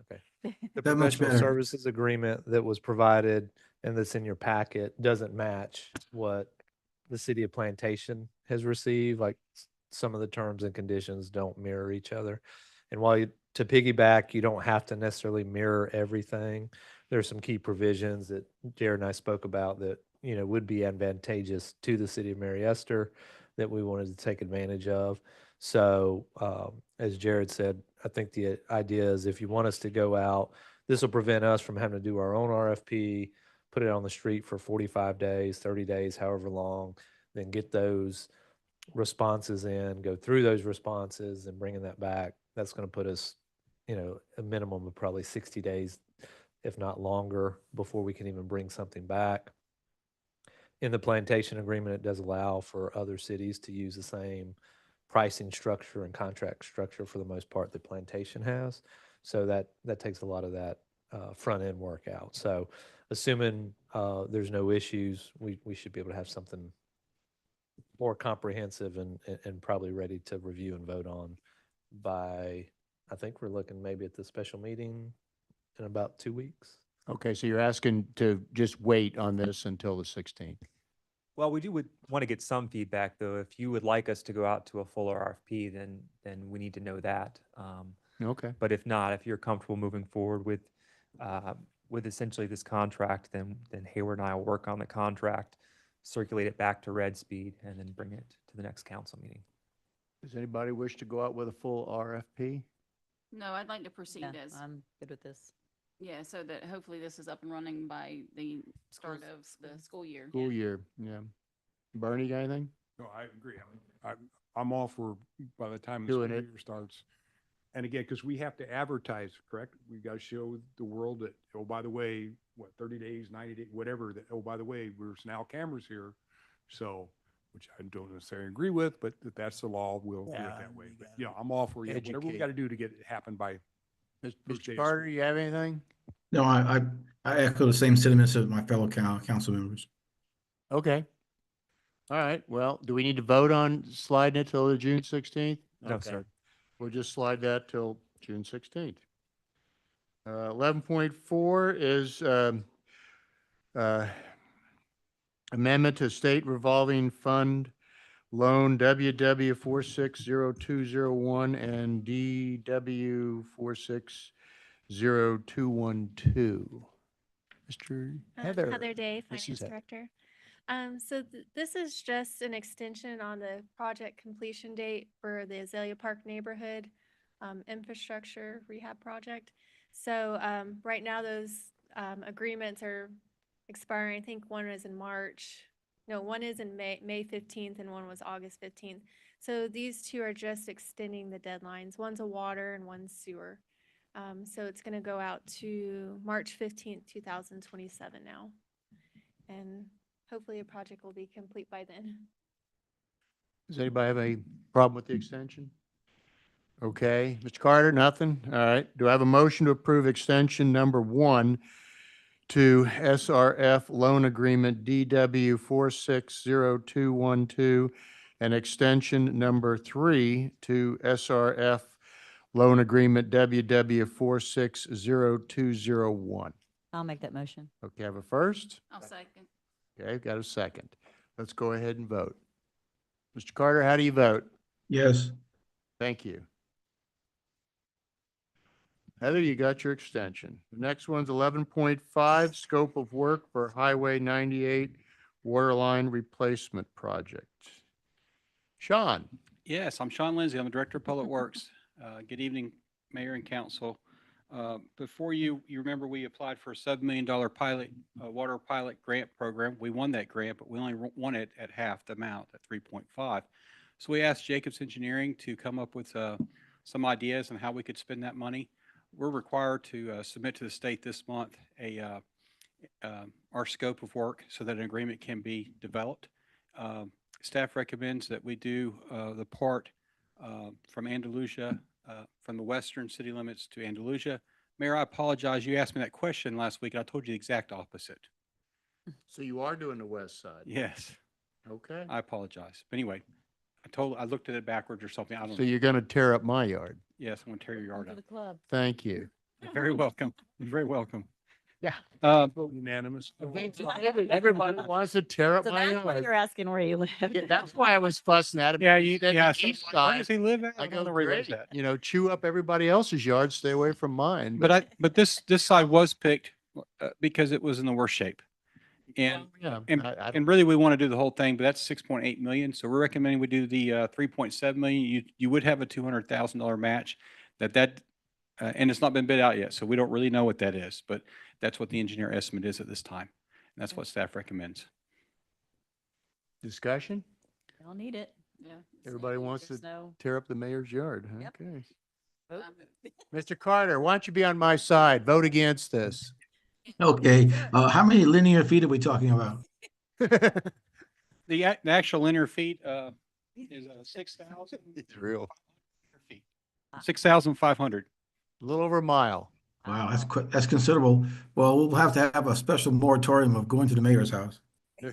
Okay. The That much professional better. services agreement that was provided and that's in your packet doesn't match what the city of Plantation has received. Like some of the terms and conditions don't mirror each other. And while to piggyback, you don't have to necessarily mirror everything. There's some key provisions that Jared and I spoke about that, would be advantageous to the city of Mary Esther that we wanted to take advantage of. So, as Jared said, I think the idea is if you want us to go out, this will prevent us from having to do our own RFP, put it on the street for 45 days, 30 days, however long, then get those responses in, go through those responses and bringing that back. That's going to put us, a minimum of probably 60 days, if not longer, before we can even bring something back. In the plantation agreement, it does allow for other cities to use the same pricing structure and contract structure for the most part that plantation has. So that takes a lot of that front end work out. So assuming there's no issues, we should be able to have something more comprehensive and probably ready to review and vote on by, I think we're looking maybe at the special meeting in about 2 weeks. Okay, so you're asking to just wait on this until the 16th? Well, we would want to get some feedback, though. If you would like us to go out to a full RFP, then we need to know that. Okay. But if not, if you're comfortable moving forward with essentially this contract, then Hayward and I will work on the contract, circulate it back to Red Speed, and then bring it to the next council meeting. Does anybody wish to go out with a full RFP? No, I'd like to proceed Yeah, as, I'm good with this. yeah, so that hopefully this is up and running by the start of the school year. School year, yeah. Bernie, got anything? No, I agree. I'm all for by the time the Doing school it. year starts. And again, because we have to advertise, correct? We got to show the world that, oh, by the way, 30 days, 90 days, whatever, that, oh, by the way, there's now cameras here. So, which I don't necessarily agree with, but if that's the law, we'll do it that way. But, I'm all for, whatever we Educate. got to do to get it happen by. First day Mr. of Carter, school. you have anything? No, I echo the same sentiments of my fellow council members. Okay. All right, well, do we need to vote on sliding it till the June 16th? No, Okay. sir. We'll just slide that till June 16th. 11.4 is amendment to state revolving fund loan WW 460201 and DW 460212. Mr. Heather. Heather Day, This Finance is it. Director. This is just an extension on the project completion date for the Azalea Park neighborhood infrastructure rehab project. So right now those agreements are expiring. I think one is in March. No, one is in May 15th and one was August 15th. So these two are just extending the deadlines. One's a water and one's sewer. So it's going to go out to March 15th, 2027 now. And hopefully a project will be complete by then. Does anybody have a problem with the extension? Okay, Mr. Carter, nothing? All right. Do I have a motion to approve extension number 1 to SRF loan agreement DW 460212 and extension number 3 to SRF loan agreement WW 460201? I'll make that motion. Okay, I have a first. I'll second. Okay, got a second. Let's go ahead and vote. Mr. Carter, how do you vote? Yes. Thank you. Heather, you got your extension. The next one's 11.5, scope of work for Highway 98 waterline replacement project. Sean? Yes, I'm Sean Lindsay. I'm the Director of Public Works. Good evening, Mayor and Council. Before you remember we applied for a $7 million pilot, water pilot grant program. We won that grant, but we only won it at half the amount, at 3.5. So we asked Jacobs Engineering to come up with some ideas on how we could spend that money. We're required to submit to the state this month our scope of work so that an agreement can be developed. Staff recommends that we do the part from Andalusia, from the western city limits to Andalusia. Mayor, I apologize. You asked me that question last week, and I told you the exact opposite. So you are doing the west side? Yes, Okay. I apologize. But anyway, I looked at it backwards or something. I don't So know. you're going to tear up my yard? Yes, I'm going to tear your yard To up. the club. Thank you. You're very welcome. You're very welcome. Yeah. Unanimous. Everybody wants to tear up So my that's why yard. you're asking where you live. Yeah, that's why I was fussing at him. Yeah, He said yeah. the east Where does side. he live at? I don't go, know where he lives great, at. chew up everybody else's yard, stay away from mine. But this side was picked because it was in the worst shape. And, yeah, and, I don't, and really we want to do the whole thing, but that's 6.8 million. So we're recommending we do the 3.7 million. You would have a $200,000 match and it's not been bid out yet. So we don't really know what that is, but that's what the engineer estimate is at this time. And that's what staff recommends. discussion? They don't need it. Yeah. Everybody wants to There's no tear up the mayor's yard. Yep. Okay. vote. Mr. Carter, why don't you be on my side? Vote against this. Okay, how many linear feet are we talking about? The actual linear feet is 6,000. It's real. feet. 6,500. A little over a mile. Wow, that's considerable. Well, we'll have to have a special moratorium of going to the mayor's house. Well,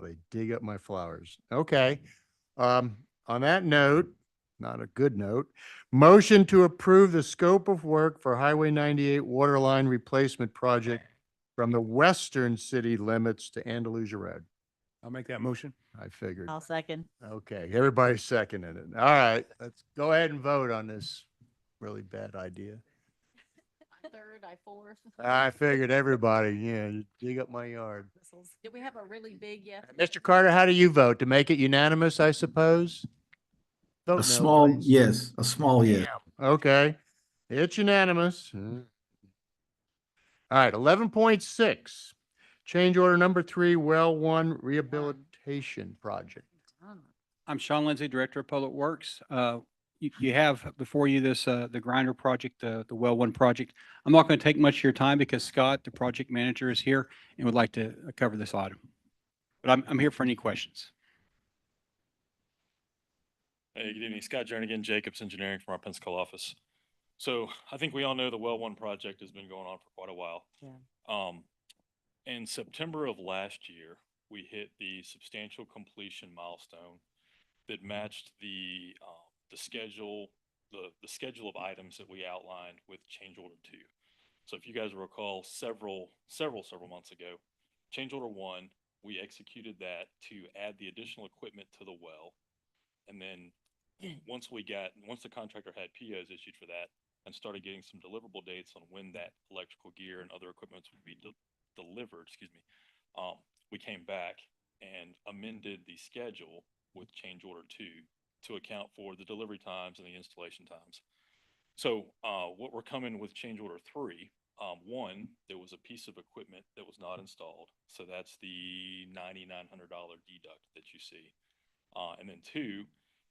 they dig up my flowers. Okay. On that note, not a good note, motion to approve the scope of work for Highway 98 water line replacement project from the western city limits to Andalusia Road. I'll make that motion. I figured. I'll second. Okay, everybody's seconding it. All right, let's go ahead and vote on this really bad idea. Third, I fourth. I figured everybody, you dig up my yard. Did we have a really big yes? Mr. Carter, how do you vote? To make it unanimous, I suppose? Vote A no, small please. yes, a small yes. Okay, it's unanimous. All right, 11.6, change order number 3, well 1 rehabilitation project. I'm Sean Lindsay, Director of Public Works. You have before you this, the grinder project, the well one project. I'm not going to take much of your time because Scott, the project manager, is here and would like to cover this item. But I'm here for any questions. Hey, good evening. Scott Jernigan, Jacobs Engineering from our Pensacola office. So I think we all know the well one project has been going on for quite a while. Yeah. In September of last year, we hit the substantial completion milestone that matched the schedule, the schedule of items that we outlined with change order 2. So if you guys recall, several months ago, change order 1, we executed that to add the additional equipment to the well. And then once the contractor had POs issued for that and started getting some deliverable dates on when that electrical gear and other equipment would be delivered, we came back and amended the schedule with change order 2 to account for the delivery times and the installation times. So what we're coming with change order 3, 1, there was a piece of equipment that was not installed. So that's the $9,900 deduct that you see. And then 2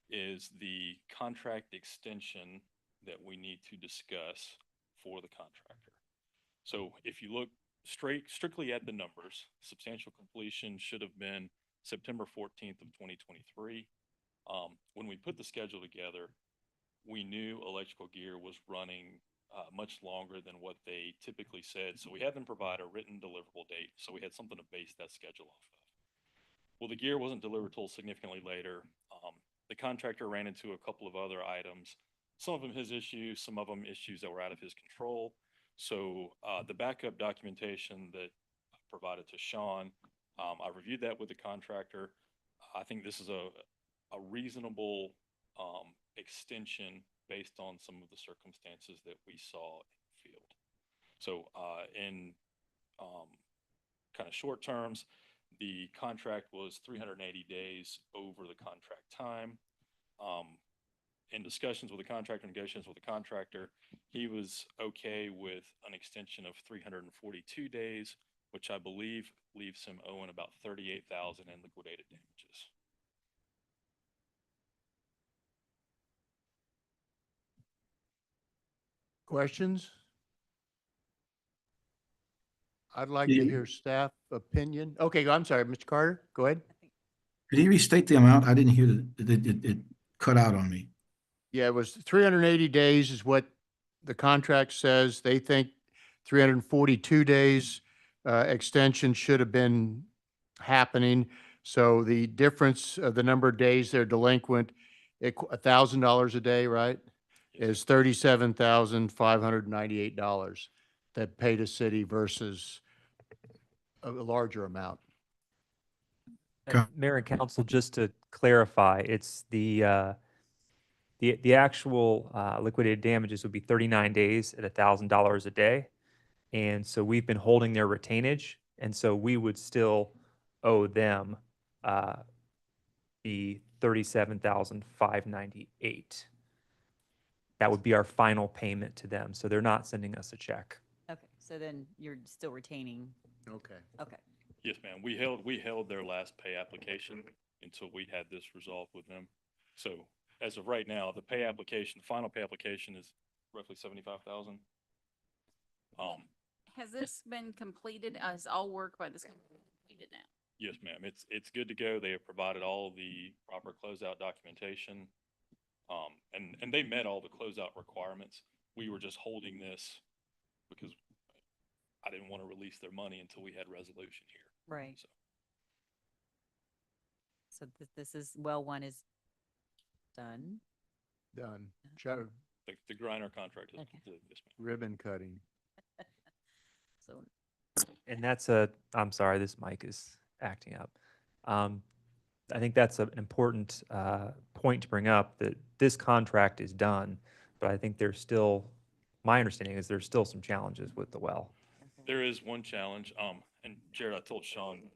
is the contract extension that we need to discuss for the contractor. So if you look strictly at the numbers, substantial completion should have been September 14th of 2023. When we put the schedule together, we knew electrical gear was running much longer than what they typically said. So we had them provide a written deliverable date. So we had something to base that schedule off of. Well, the gear wasn't delivered till significantly later. The contractor ran into a couple of other items, some of them his issues, some of them issues that were out of his control. So the backup documentation that I provided to Sean, I reviewed that with the contractor. I think this is a reasonable extension based on some of the circumstances that we saw in the field. So in kind of short terms, the contract was 380 days over the contract time. In discussions with the contractor, negotiations with the contractor, he was okay with an extension of 342 days, which I believe leaves him owing about $38,000 in liquidated damages. Questions? I'd like to hear staff opinion. Okay, I'm sorry, Mr. Carter, go ahead. Could you restate the amount? I didn't hear it cut out on me. Yeah, it was 380 days is what the contract says. They think 342 days extension should have been happening. So the difference of the number of days they're delinquent, $1,000 a day, right? Is $37,598. that pay to city versus a larger amount? And Mayor and council, just to clarify, it's the actual liquidated damages would be 39 days at $1,000 a day. And so we've been holding their retainage, and so we would still owe them the 37,598. That would be our final payment to them. So they're not sending us a check. Okay, so then you're still retaining, Okay. okay. Yes, ma'am. We held their last pay application until we had this resolved with them. So as of right now, the pay application, the final pay application is roughly 75,000. Has this been completed? Is all work by this completed now? Yes, ma'am. It's good to go. They have provided all the proper closeout documentation. And they met all the closeout requirements. We were just holding this because I didn't want to release their money until we had resolution here. Right. So, So this is, well, one is done. Done. the grinder contract is, Okay. yes, ma'am. Ribbon cutting. So, And that's I'm sorry, this mic is acting up. I think that's an important point to bring up, that this contract is done, but I think there's still, my understanding is there's still some challenges with the well. There is one challenge, and Jared, I told Sean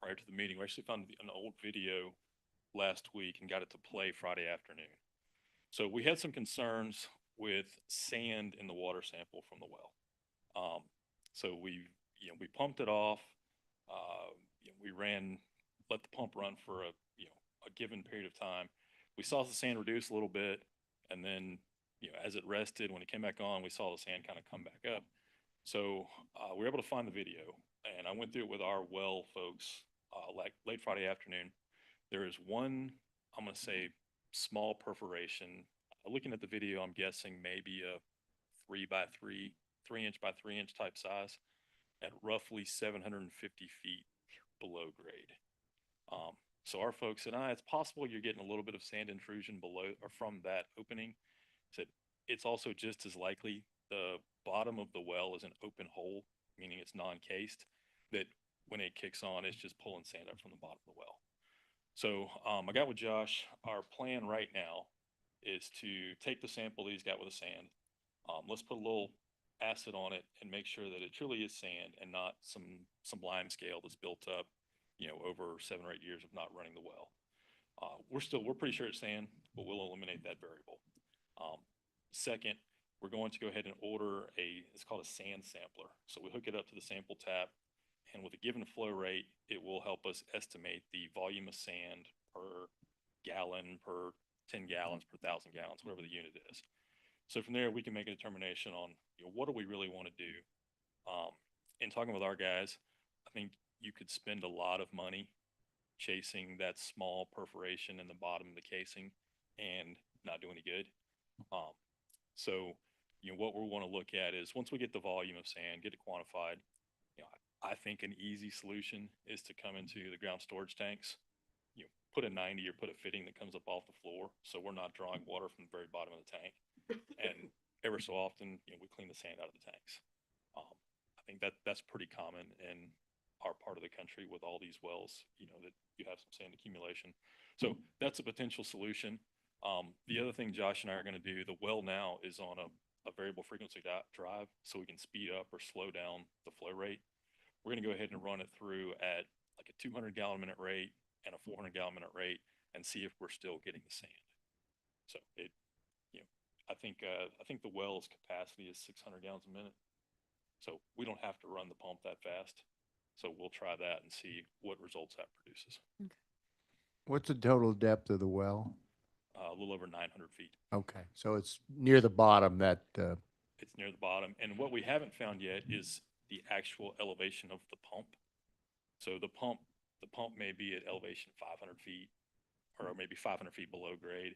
prior to the meeting, we actually found an old video last week and got it to play Friday afternoon. So we had some concerns with sand in the water sample from the well. So we pumped it off. We let the pump run for a given period of time. We saw the sand reduce a little bit, and then, as it rested, when it came back on, we saw the sand kind of come back up. So we were able to find the video, and I went through it with our well folks like late Friday afternoon. There is one, I'm going to say, small perforation. Looking at the video, I'm guessing maybe a 3 inch by 3 inch type size at roughly 750 feet below grade. So our folks said, it's possible you're getting a little bit of sand intrusion below or from that opening. Said it's also just as likely the bottom of the well is an open hole, meaning it's non-cased, that when it kicks on, it's just pulling sand up from the bottom of the well. So I got with Josh. Our plan right now is to take the sample that he's got with the sand. Let's put a little acid on it and make sure that it truly is sand and not some lime scale that's built up, over 7 or 8 years of not running the well. We're pretty sure it's sand, but we'll eliminate that variable. Second, we're going to go ahead and order it's called a sand sampler. So we hook it up to the sample tap, and with a given flow rate, it will help us estimate the volume of sand per gallon, per 10 gallons, per 1,000 gallons, whatever the unit is. So from there, we can make a determination on, what do we really want to do? In talking with our guys, I think you could spend a lot of money chasing that small perforation in the bottom of the casing and not do any good. So, what we want to look at is once we get the volume of sand, get it quantified, I think an easy solution is to come into the ground storage tanks, put a 90 or put a fitting that comes up off the floor. So we're not drawing water from the very bottom of the tank. And ever so often, we clean the sand out of the tanks. I think that's pretty common in our part of the country with all these wells, that you have some sand accumulation. So that's a potential solution. The other thing Josh and I are going to do, the well now is on a variable frequency drive, so we can speed up or slow down the flow rate. We're going to go ahead and run it through at like a 200 gallon minute rate and a 400 gallon minute rate and see if we're still getting the sand. So I think the well's capacity is 600 gallons a minute. So we don't have to run the pump that fast. So we'll try that and see what results that produces. okay. What's the total depth of the well? A little over 900 feet. Okay, so it's near the bottom that, It's near the bottom. And what we haven't found yet is the actual elevation of the pump. So the pump may be at elevation 500 feet or maybe 500 feet below grade.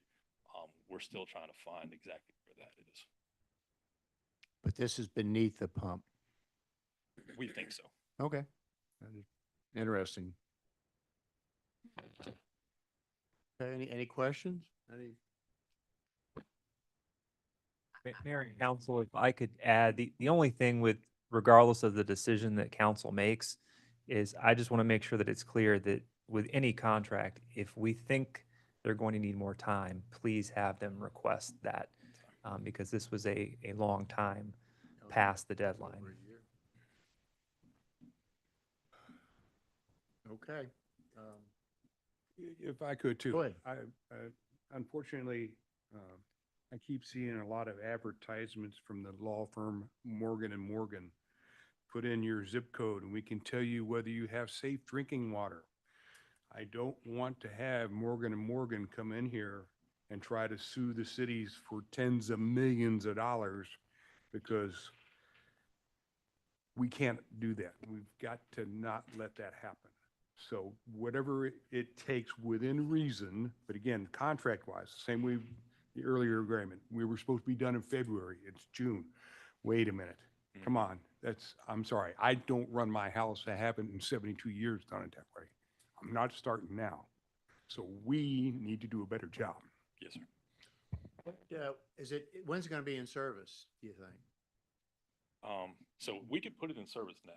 We're still trying to find exactly where that is. but this is beneath the pump. We think so. Okay. That is interesting. Okay, any questions? Mayor and council, if I could add, the only thing with regardless of the decision that council makes, is I just want to make sure that it's clear that with any contract, if we think they're going to need more time, please have them request that, because this was a long time past the deadline. Okay. If I could too. Go ahead. Unfortunately, I keep seeing a lot of advertisements from the law firm Morgan and Morgan. Put in your zip code and we can tell you whether you have safe drinking water. I don't want to have Morgan and Morgan come in here and try to sue the cities for tens of millions of dollars because we can't do that. We've got to not let that happen. So whatever it takes within reason, but again, contract-wise, same way the earlier agreement, we were supposed to be done in February, it's June. Wait a minute, come on, I'm sorry, I don't run my house, I haven't in 72 years done it that way. I'm not starting now. So we need to do a better job. Yes, sir. When's it going to be in service, do you think? So we could put it in service now.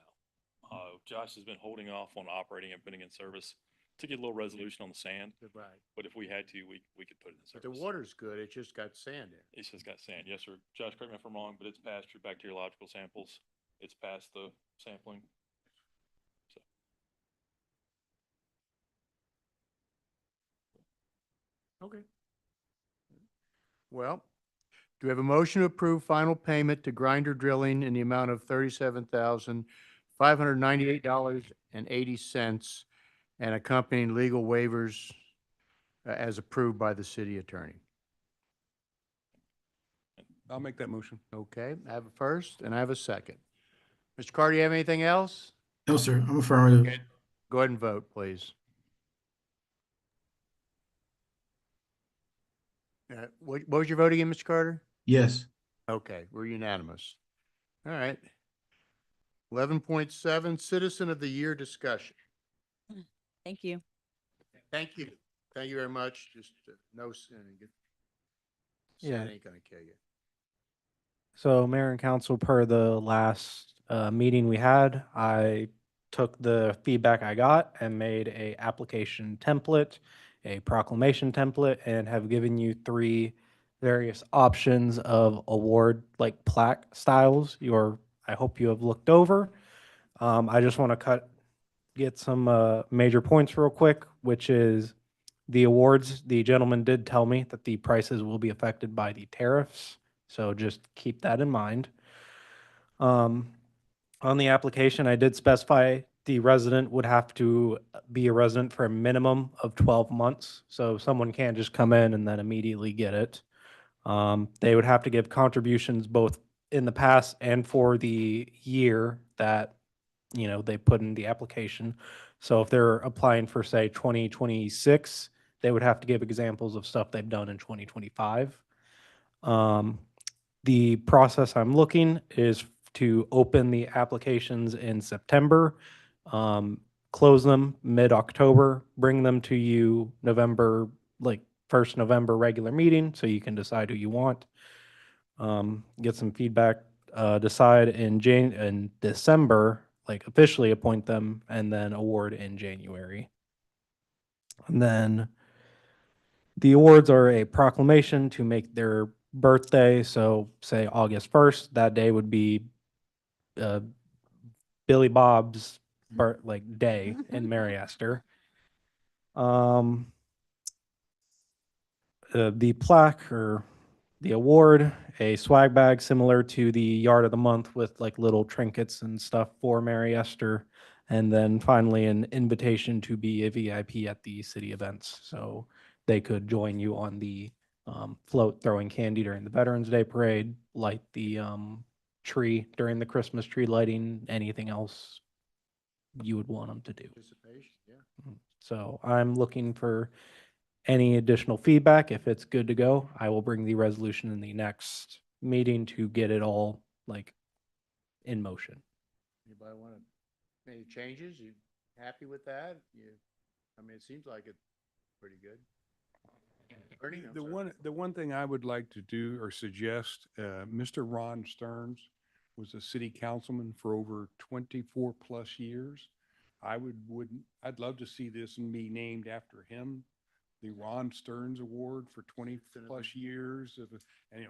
Josh has been holding off on operating and putting in service to get a little resolution on the sand. Right. But if we had to, we could put it in But service. the water's good, it just got sand in it. It's just got sand. Yes, sir. Josh, correct me if I'm wrong, but it's passed your bacteriological samples. It's passed the sampling. So. Okay. Well, do we have a motion to approve final payment to Grinder Drilling in the amount of $37,598.80 and accompanying legal waivers as approved by the city attorney? I'll make that motion. Okay, I have a first and I have a second. Mr. Carter, do you have anything else? No, sir, I'm affirmative. Okay. Go ahead and vote, please. What was your vote again, Mr. Carter? Yes. Okay, we're unanimous. All right. 11.7, Citizen of the Year discussion. Thank you. Thank you. Thank you very much. Just no sin. Yeah. Sin ain't gonna kill you. So, Mayor and Council, per the last meeting we had, I took the feedback I got and made a application template, a proclamation template, and have given you 3 various options of award like plaque styles. I hope you have looked over. I just want to get some major points real quick, which is the awards. The gentleman did tell me that the prices will be affected by the tariffs. So just keep that in mind. On the application, I did specify the resident would have to be a resident for a minimum of 12 months. So someone can't just come in and then immediately get it. They would have to give contributions both in the past and for the year that, they put in the application. So if they're applying for, say, 2026, they would have to give examples of stuff they've done in 2025. The process I'm looking is to open the applications in September, close them mid-October, bring them to you November, like first November regular meeting, so you can decide who you want. Get some feedback, decide in December, like officially appoint them, and then award in January. And then the awards are a proclamation to make their birthday. So say August 1st, that day would be Billy Bob's day in Mary Esther. The plaque or the award, a swag bag similar to the Yard of the Month with like little trinkets and stuff for Mary Esther. And then finally, an invitation to be a VIP at the city events. So they could join you on the float throwing candy during the Veterans Day Parade, light the tree during the Christmas tree lighting, anything else you would want them to do. Participation, yeah. So I'm looking for any additional feedback. If it's good to go, I will bring the resolution in the next meeting to get it all like in motion. Anybody want any changes? You happy with that? It seems like it's pretty good. Ernie, I'm sorry. The one thing I would like to do or suggest, Mr. Ron Stearns was a city councilman for over 24 plus years. I'd love to see this and be named after him. The Ron Stearns Award for 20 plus years of, and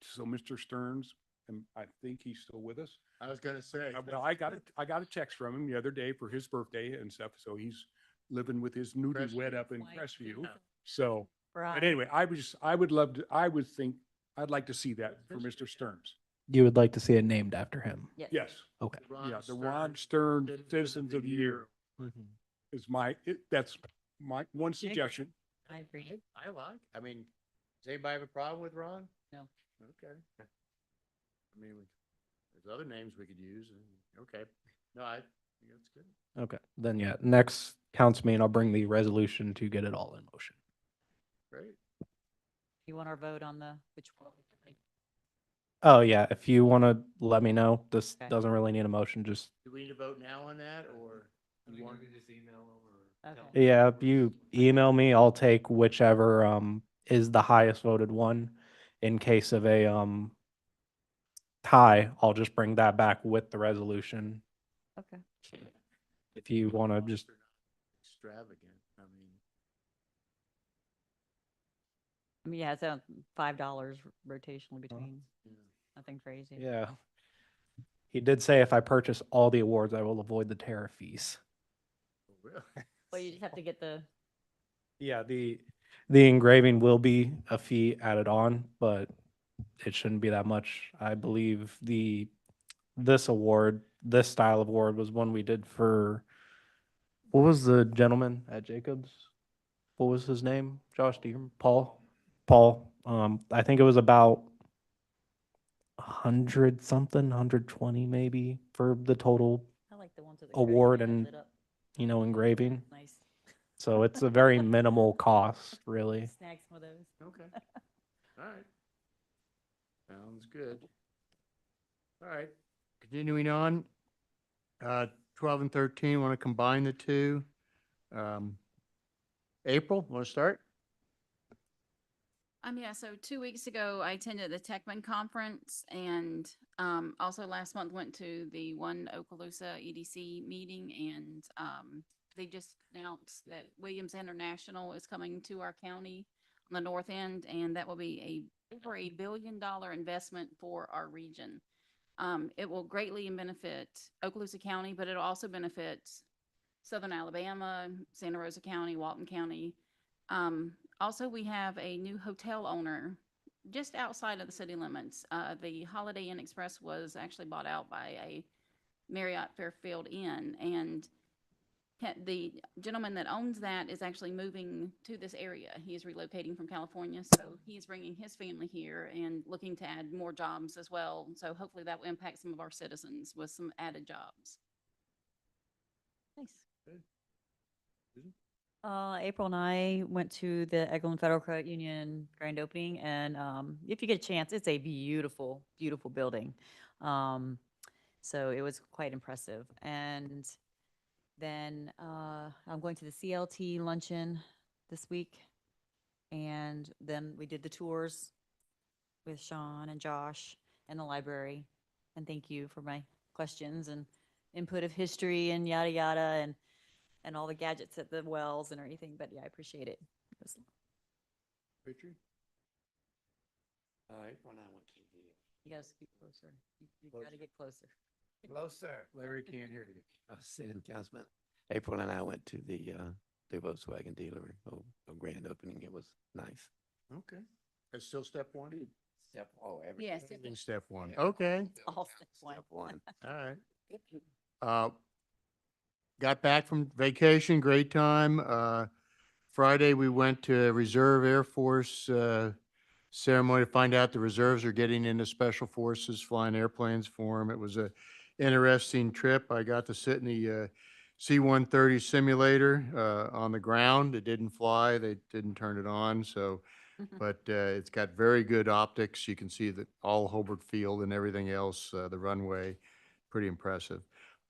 so Mr. Stearns, and I think he's still with us. I was gonna say. Well, I got a text from him the other day for his birthday and stuff, so he's living with his newlywed up in Crestview. So, but anyway, I'd like to see that for Mr. Stearns. You would like to see it named after him? Yes. Yes. Okay. Yeah, the Ron Stearns Citizens of the Year is that's my one suggestion. I agree. I mean, does anybody have a problem with Ron? No. Okay. I mean, there's other names we could use. Okay. No, I think that's good. Okay, then yeah, next council meeting, I'll bring the resolution to get it all in motion. Great. You want our vote on which one? Oh, yeah, if you want to let me know, this Okay. doesn't really need a motion, just, Do we need to vote now on that or? You you want want- me to just email them or? tell Okay. 'em? yeah, if you email me, I'll take whichever, is the highest voted one. In case of a, tie, I'll just bring that back with the resolution. Okay. If you want to just, Extravagant, I mean. I mean, yeah, it's $5 rotational between, Yeah. nothing crazy. yeah. He did say if I purchase all the awards, I will avoid the tariff fees. Really? Well, you just have to get Yeah, the engraving will be a fee added on, but it shouldn't be that much. I believe this style of award was one we did for, what was the gentleman at Jacobs? What was his name? Josh, do you, Paul? Paul. I think it was about 100 something, 120 maybe for the total I like the ones with the award crazy and, lit up. engraving. Nice. So it's a very minimal cost, really. Snag some of those. Okay. All right. Sounds good. All right. Continuing on, 12 and 13, want to combine the two. April, want to start? Yeah, so 2 weeks ago, I attended the Techman conference and also last month went to the One Okaloosa EDC meeting and they just announced that Williams International is coming to our county on the north end and that will be over $1 billion investment for our region. It will greatly benefit Okaloosa County, but it'll also benefit Southern Alabama, Santa Rosa County, Walton County. Also, we have a new hotel owner just outside of the city limits. The Holiday Inn Express was actually bought out by a Marriott Fairfield Inn, and the gentleman that owns that is actually moving to this area. He is relocating from California, so he's bringing his family here and looking to add more jobs as well. So hopefully that will impact some of our citizens with some added jobs. Nice. April and I went to the Eglin Federal Credit Union grand opening, and if you get a chance, it's a beautiful, beautiful building. So it was quite impressive. And then I'm going to the CLT luncheon this week, and then we did the tours with Sean and Josh and the library. And thank you for my questions and input of history and yada yada and all the gadgets at the wells and everything. But yeah, I appreciate it. Richard? When I went to You gotta speak closer. You gotta get closer. Closer. Larry can't hear you. City Councilman. April and I went to the Volkswagen dealer, grand opening. It was nice. Okay. That's still step one? Everything. Yes. Step one. Yeah. Okay. All step one. Step one. All right. Got back from vacation, great time. Friday, we went to a Reserve Air Force ceremony to find out the reserves are getting into special forces, flying airplanes for them. It was a interesting trip. I got to sit in the C-130 simulator on the ground. It didn't fly. They didn't turn it on. So, but it's got very good optics. You can see that all Hobart Field and everything else, the runway, pretty impressive.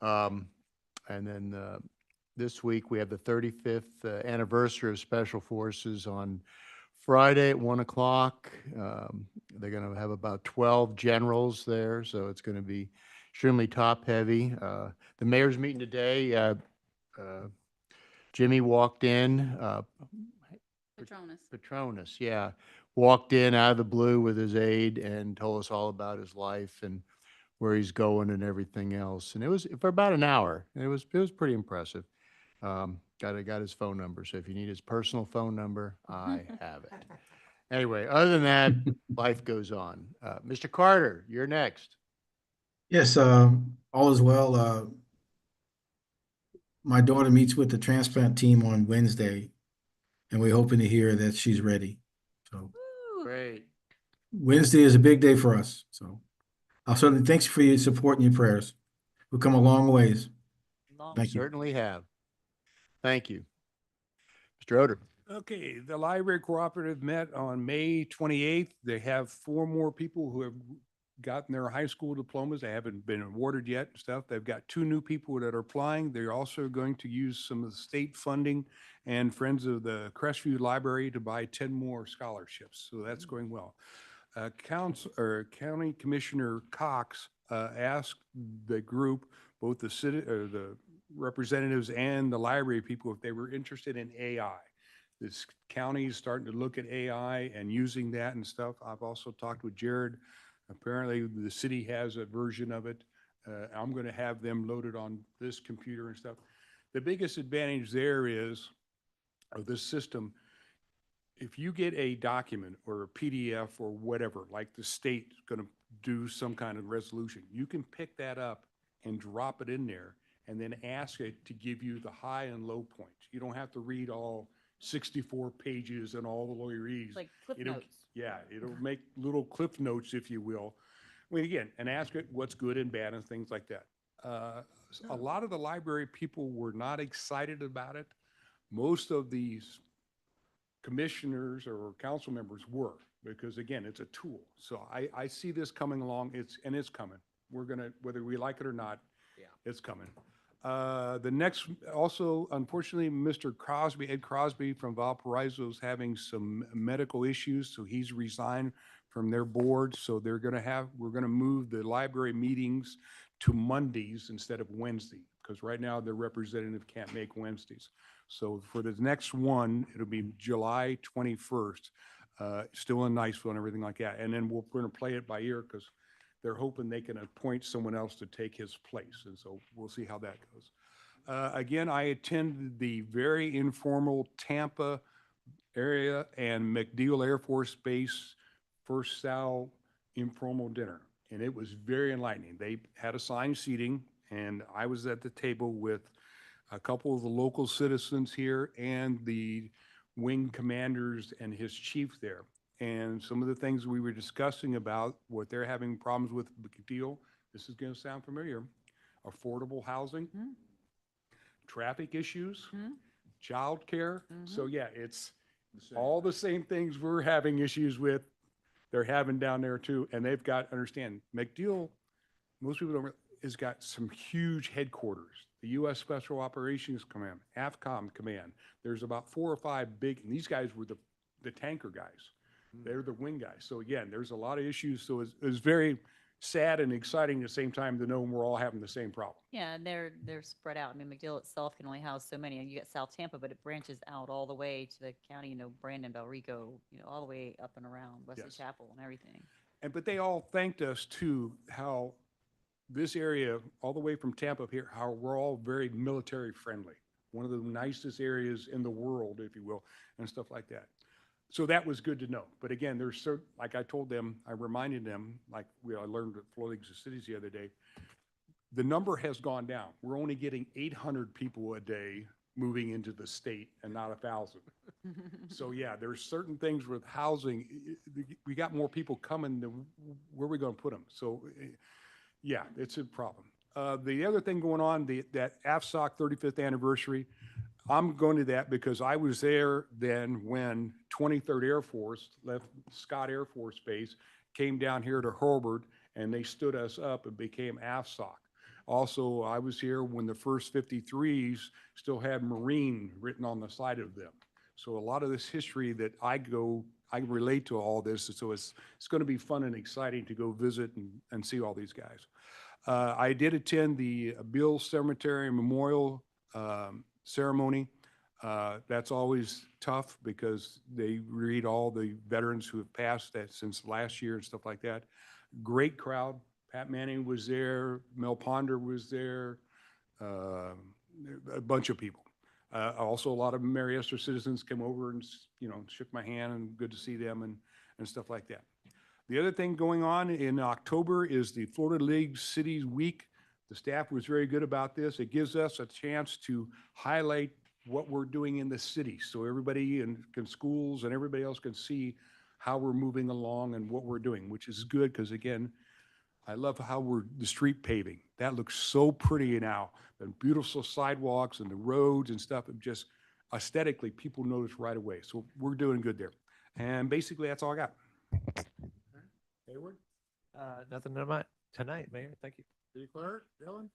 And then this week we have the 35th anniversary of Special Forces on Friday at 1 o'clock. They're going to have about 12 generals there, so it's going to be extremely top-heavy. The mayor's meeting today. Jimmy walked in, Patronus. Patronus, yeah, walked in out of the blue with his aide and told us all about his life and where he's going and everything else. And it was for about an hour. It was pretty impressive. Got his phone number, so if you need his personal phone number, I have it. Anyway, other than that, life goes on. Mr. Carter, you're next. Yes, all is well. My daughter meets with the transplant team on Wednesday, and we're hoping to hear that she's ready. So Great. Wednesday is a big day for us. So I'll certainly thanks for your support and your prayers. We've come a long ways. Thank you. Certainly have. Thank you. Mr. Oder. Okay, the Library Cooperative met on May 28th. They have 4 more people who have gotten their high school diplomas. They haven't been awarded yet and stuff. They've got 2 new people that are applying. They're also going to use some of the state funding and Friends of the Crestview Library to buy 10 more scholarships. So that's going well. County Commissioner Cox asked the group, both the city or the representatives and the library people, if they were interested in AI. This county is starting to look at AI and using that and stuff. I've also talked with Jared. Apparently, the city has a version of it. I'm going to have them loaded on this computer and stuff. The biggest advantage there is of this system. If you get a document or a PDF or whatever, like the state's going to do some kind of resolution, you can pick that up and drop it in there and then ask it to give you the high and low points. You don't have to read all 64 pages and all the lawyerese. Like clip It'll- notes. Yeah, it'll make little cliff notes, if you will. I mean, again, and ask it what's good and bad and things like that. A lot of the library people were not excited about it. Most of these commissioners or council members were, because again, it's a tool. So I see this coming along, it's coming. We're gonna, whether we like it or not, it's coming. The next, also, unfortunately, Mr. Crosby, Ed Crosby from Valparaiso is having some medical issues, so he's resigned from their board. So we're gonna move the library meetings to Mondays instead of Wednesday, because right now their representative can't make Wednesdays. So for the next one, it'll be July 21st, still in Niceville and everything like that. And then we're gonna play it by ear, because they're hoping they can appoint someone else to take his place. And so we'll see how that goes. Again, I attended the very informal Tampa area and MacDill Air Force Base first Sal informal dinner. And it was very enlightening. They had assigned seating, and I was at the table with a couple of the local citizens here and the wing commanders and his chief there. And some of the things we were discussing about what they're having problems with MacDill, this is going to sound familiar, affordable housing, traffic issues, childcare. So yeah, it's all the same things we're having issues with, they're having down there too. And they've got, understand, MacDill, most people don't, has got some huge headquarters. The U.S. Special Operations Command, AFCOM Command. There's about 4 or 5 big, and these guys were the tanker guys. They're the wing guys. So again, there's a lot of issues. So it was very sad and exciting at the same time to know we're all having the same problem. Yeah, and they're spread out. I mean, MacDill itself can only house so many. And you got South Tampa, but it branches out all the way to the county, Brandon, Belrico, all the way up and around Wesley Yes. Chapel and everything. But they all thanked us too, how this area, all the way from Tampa up here, how we're all very military friendly. One of the nicest areas in the world, if you will, and stuff like that. So that was good to know. But again, there's certain, like I told them, I reminded them, like I learned at Floyd's Cities the other day, the number has gone down. We're only getting 800 people a day moving into the state and not 1,000. So yeah, there's certain things with housing. We got more people coming than where are we going to put them? So yeah, it's a problem. The other thing going on, that AFSOC 35th anniversary, I'm going to that because I was there then when 23rd Air Force left Scott Air Force Base, came down here to Hurlburt, and they stood us up and became AFSOC. Also, I was here when the first 53s still had Marine written on the side of them. So a lot of this history that I go I relate to all this, so it's going to be fun and exciting to go visit and see all these guys. I did attend the Bill Cemetery Memorial ceremony. That's always tough because they read all the veterans who have passed that since last year and stuff like that. Great crowd. Pat Manning was there. Mel Ponder was there. A bunch of people. Also, a lot of Mary Esther citizens came over and, shook my hand, and good to see them and stuff like that. The other thing going on in October is the Florida League Cities Week. The staff was very good about this. It gives us a chance to highlight what we're doing in the city, so everybody in schools and everybody else can see how we're moving along and what we're doing, which is good because, again, I love how the street paving. That looks so pretty now. The beautiful sidewalks and the roads and stuff. It just aesthetically, people notice right away. So we're doing good there. And basically, that's all I got. Hayward? Nothing tonight, Mayor. Thank you. City Clerk, Dylan?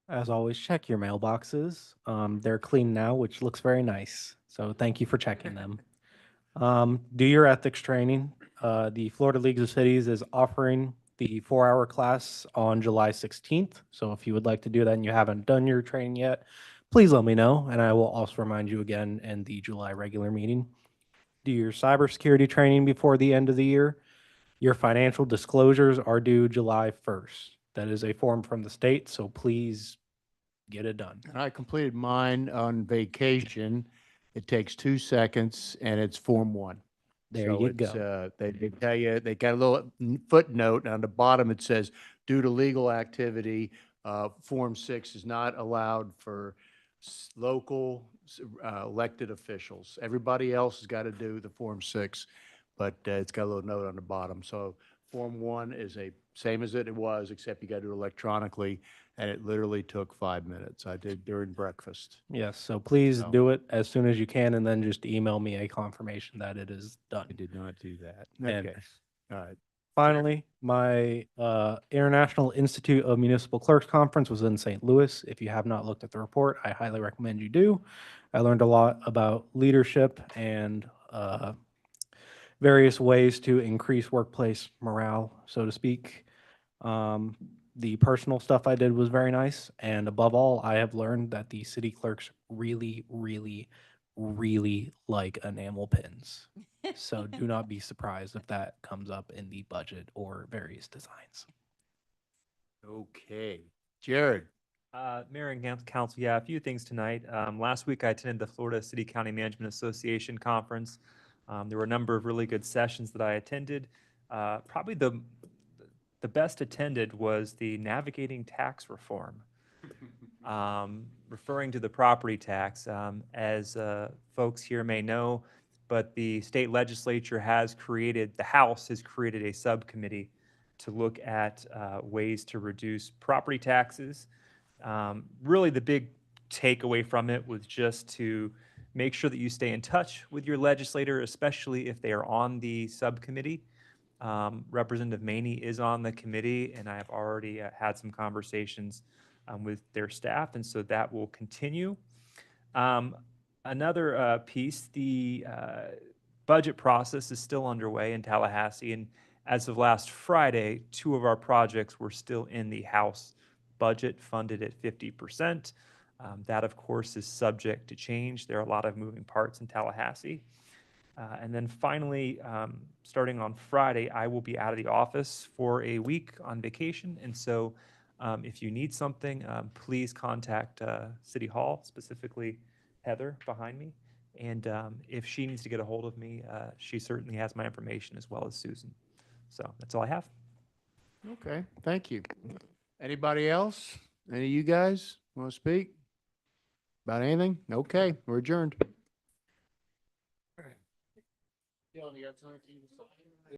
As always, check your mailboxes. They're clean now, which looks very nice. So thank you for checking them. Do your ethics training. The Florida League of Cities is offering the 4-hour class on July 16th. So if you would like to do that and you haven't done your training yet, please let me know. And I will also remind you again in the July regular meeting. Do your cybersecurity training before the end of the year. Your financial disclosures are due July 1st. That is a form from the state, so please get it done. And I completed mine on vacation. It takes 2 seconds and it's Form 1. There So you it's, go. they tell you, they got a little footnote on the bottom. It says, due to legal activity, Form 6 is not allowed for local elected officials. Everybody else has got to do the Form 6, but it's got a little note on the bottom. So Form 1 is same as it was, except you got to do it electronically, and it literally took 5 minutes. I did during breakfast. Yes, so please So- do it as soon as you can and then just email me a confirmation that it is done. I did not do that. And Okay, all right. finally, my International Institute of Municipal Clerks Conference was in St. Louis. If you have not looked at the report, I highly recommend you do. I learned a lot about leadership and various ways to increase workplace morale, so to speak. The personal stuff I did was very nice. And above all, I have learned that the city clerks really, really, really like enamel pins. So do not be surprised if that comes up in the budget or various designs. Okay. Jared? Mayor and Council, yeah, a few things tonight. Last week I attended the Florida City County Management Association Conference. There were a number of really good sessions that I attended. Probably the best attended was the Navigating Tax Reform. Referring to the property tax, as folks here may know, but the state legislature the House has created a subcommittee to look at ways to reduce property taxes. Really, the big takeaway from it was just to make sure that you stay in touch with your legislator, especially if they are on the subcommittee. Representative Maney is on the committee, and I have already had some conversations with their staff, and so that will continue. Another piece, the budget process is still underway in Tallahassee, and as of last Friday, 2 of our projects were still in the House budget, funded at 50%. That, of course, is subject to change. There are a lot of moving parts in Tallahassee. And then finally, starting on Friday, I will be out of the office for a week on vacation. And so if you need something, please contact City Hall, specifically Heather behind me. And if she needs to get a hold of me, she certainly has my information as well as Susan. So that's all I have. Okay, thank you. Anybody else? Any of you guys want to speak about anything? Okay, we're adjourned.